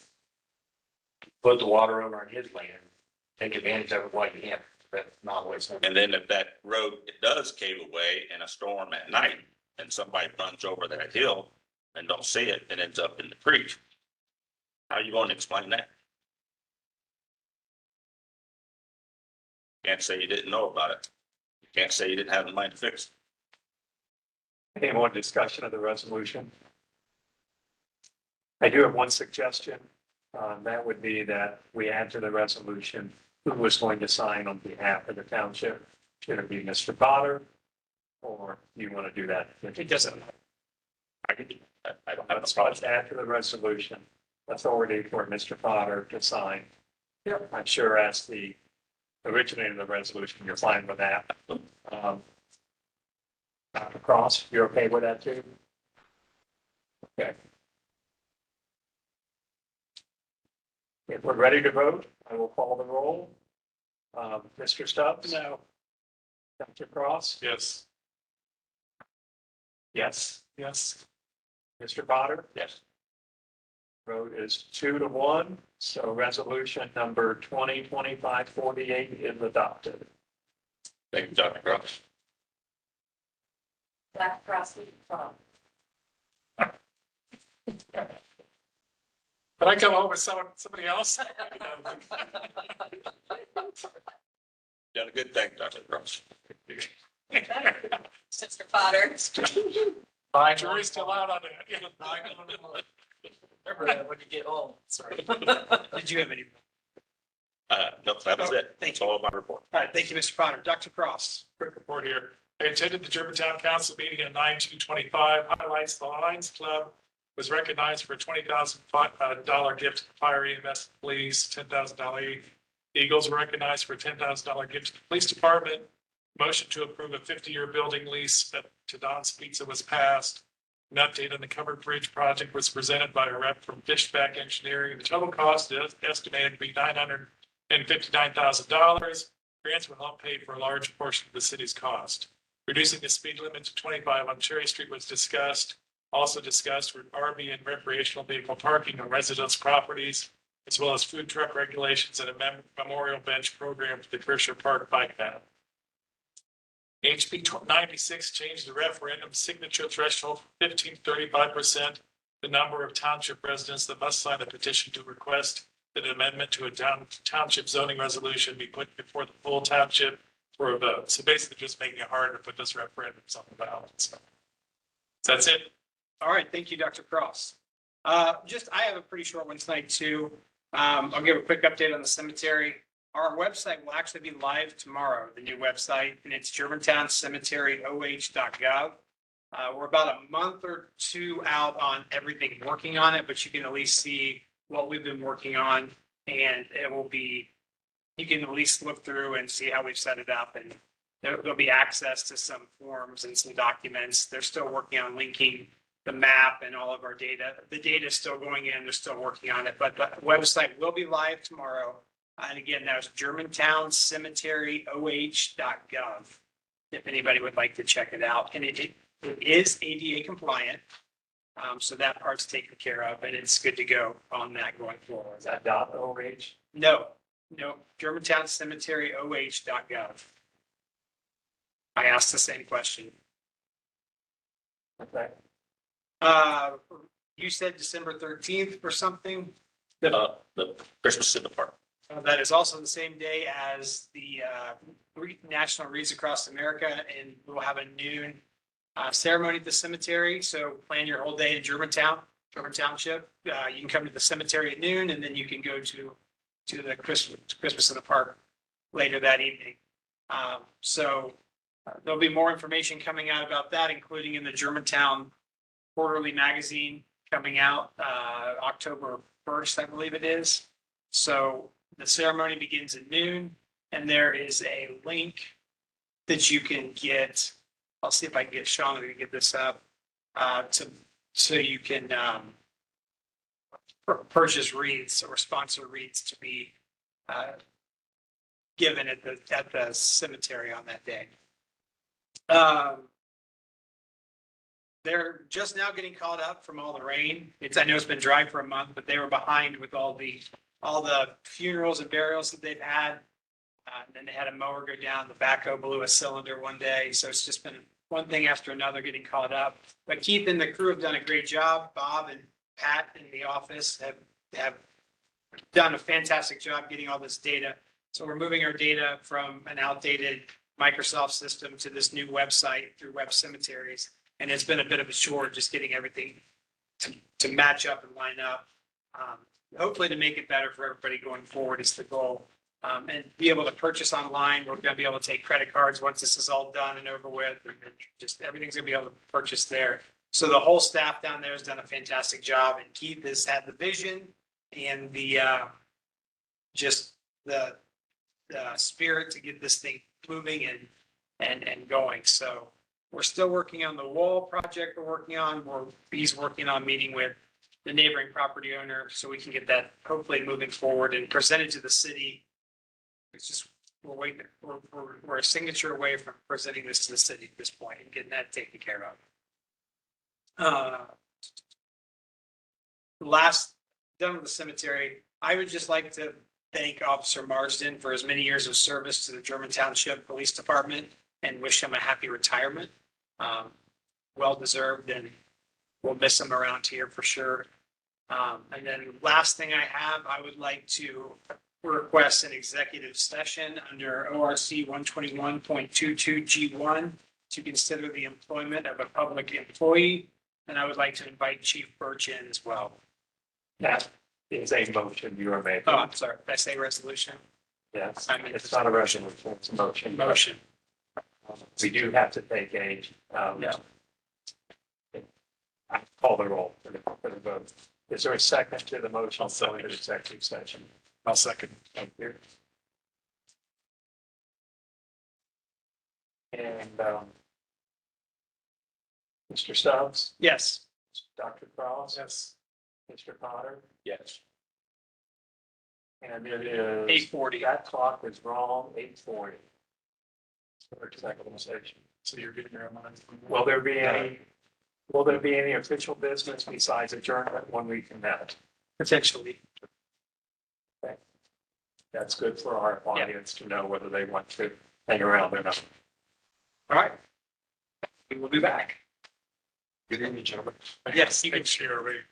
put the water over on his land, take advantage of it while you can. That's not always. And then if that road it does cave away in a storm at night and somebody runs over that hill and don't see it and ends up in the creek, how are you going to explain that? Can't say you didn't know about it. You can't say you didn't have the money to fix it. Any more discussion of the resolution? I do have one suggestion. That would be that we add to the resolution who was going to sign on behalf of the township. Should it be Mr. Potter? Or you want to do that? It doesn't. I don't have a Let's problem. add to the resolution authority for Mr. Potter to sign. Yep. I'm sure as the originator of the resolution, you're fine with that. Dr. Cross, you're okay with that too? Okay. If we're ready to vote, I will call the roll. Mr. Stubbs? No. Dr. Cross? yes, Yes. yes. Mr. Potter? Yes. Vote is 2-1, so resolution number 2025-48 is adopted. Thank you, Dr. Cross. That cross we from. But I come home with somebody else. Done a good thing, Dr. Cross. Mr. Potter. Jury's still out on that. Remember that when you get home. Sorry. Did you have any? No, that was it. Thank That's all of my report. All right, thank you, Mr. Potter. Dr. Cross. Quick report here. I attended the Germantown Council meeting on 9/2/25. Highlights: the Lions Club was recognized for a $20,000 gift to the Fire EMS Police, $10,000. Eagles were recognized for a $10,000 gift to the Police Department. Motion to approve a 50-year building lease to Don's Pizza was passed. An update on the covered bridge project was presented by a rep from Fishback Engineering. The total cost is estimated to be $959,000. Grants will help pay for a large portion of the city's cost. Reducing the speed limit to 25 on Cherry Street was discussed. Also discussed were RV and recreational vehicle parking on residence properties, as well as food truck regulations and a memorial bench program for the Kirscher Park bike path. HB 96 changed the referendum signature threshold from 15 to 35%. The number of township residents that must sign a petition to request that an amendment to a township zoning resolution be put before the full township for a vote. So basically just making it harder to put this referendums on the ballot. So that's it. All right, thank you, Dr. Cross. I have a pretty short one tonight too. I'll give a quick update on the cemetery. Our website will actually be live tomorrow, the new website, and it's germantowncemeteryoh.gov. We're about a month or two out on everything working on it, but you can at least see what we've been working on, and it will be, you can at least look through and see how we've set it up, and there'll be access to some forms and some documents. They're still working on linking the map and all of our data. The data is still going in, they're still working on it, but the website will be live tomorrow. And again, that was GermantownCemeteryOH.gov, if anybody would like to check it out. And it is ADA compliant. So that part's taken care of, and it's good to go on that going forward. Is that .OH? No, GermantownCemeteryOH.gov. I asked the same question. Okay. You said December 13th or something? The Christmas in the park. That is also the same day as the National Wreaths Across America, and we'll have a noon ceremony at the cemetery. So plan your whole day in German Township. You can come to the cemetery at noon, and then you can go to the Christmas in the park later that evening. So there'll be more information coming out about that, including in the Germantown Quarterly Magazine coming out October 1st, I believe it is. So the ceremony begins at noon, and there is a link that you can get. I'll see if I can get Sean to get this up so you can purchase wreaths or sponsor wreaths to be given at the cemetery on that day. They're just now getting caught up from all the rain. I know it's been dry for a month, but they were behind with all the funerals and burials that they've had. And then they had a mower go down, the backhoe blew a cylinder one day. So it's just been one thing after another getting caught up. But Keith and the crew have done a great job. Bob and Pat in the office have done a fantastic job getting all this data. So we're moving our data from an outdated Microsoft system to this new website through Web Cemeteries. And it's been a bit of a chore just getting everything to match up and line up. Hopefully to make it better for everybody going forward is the goal. And be able to purchase online. We're going to be able to take credit cards once this is all done and over with. And just everything's going to be able to purchase there. So the whole staff down there has done a fantastic job. And Keith has had the vision and the spirit to get this thing moving and going. So we're still working on the wall project we're working on. He's working on meeting with the neighboring property owner so we can get that hopefully moving forward and presented to the city. It's just, we're waiting, we're a signature away from presenting this to the city at this point and getting that taken care of. Last, done with the cemetery, I would just like to thank Officer Marsden for his many years of service to the German Township Police Department and wish him a happy retirement. Well deserved, and we'll miss him around here for sure. And then last thing I would like to request an executive session under ORC 121.22G1 to consider the employment of a public employee. And I would like to invite Chief Birch in as well. That is a motion you are making. Oh, I'm sorry. Did I say resolution? Yes, I mean, it's not a resolution, it's a motion. Motion. We do have to take a, Yeah. I call the roll for the vote. Is there a second to the motion? I'll second. For the executive session. I'll second. Thank you. And, Mr. Stubbs, Yes. Dr. Cross, Yes. Mr. Potter, Yes. and it is. 8:40. That clock is wrong, 8:40. For executive session. So you're getting your mind. Will there be any official business besides adjournment when we can have? Potentially. That's good for our audience to know whether they want to hang around or not. All right. We will be back. Good evening, gentlemen. Yes, you can Thanks, Sherry.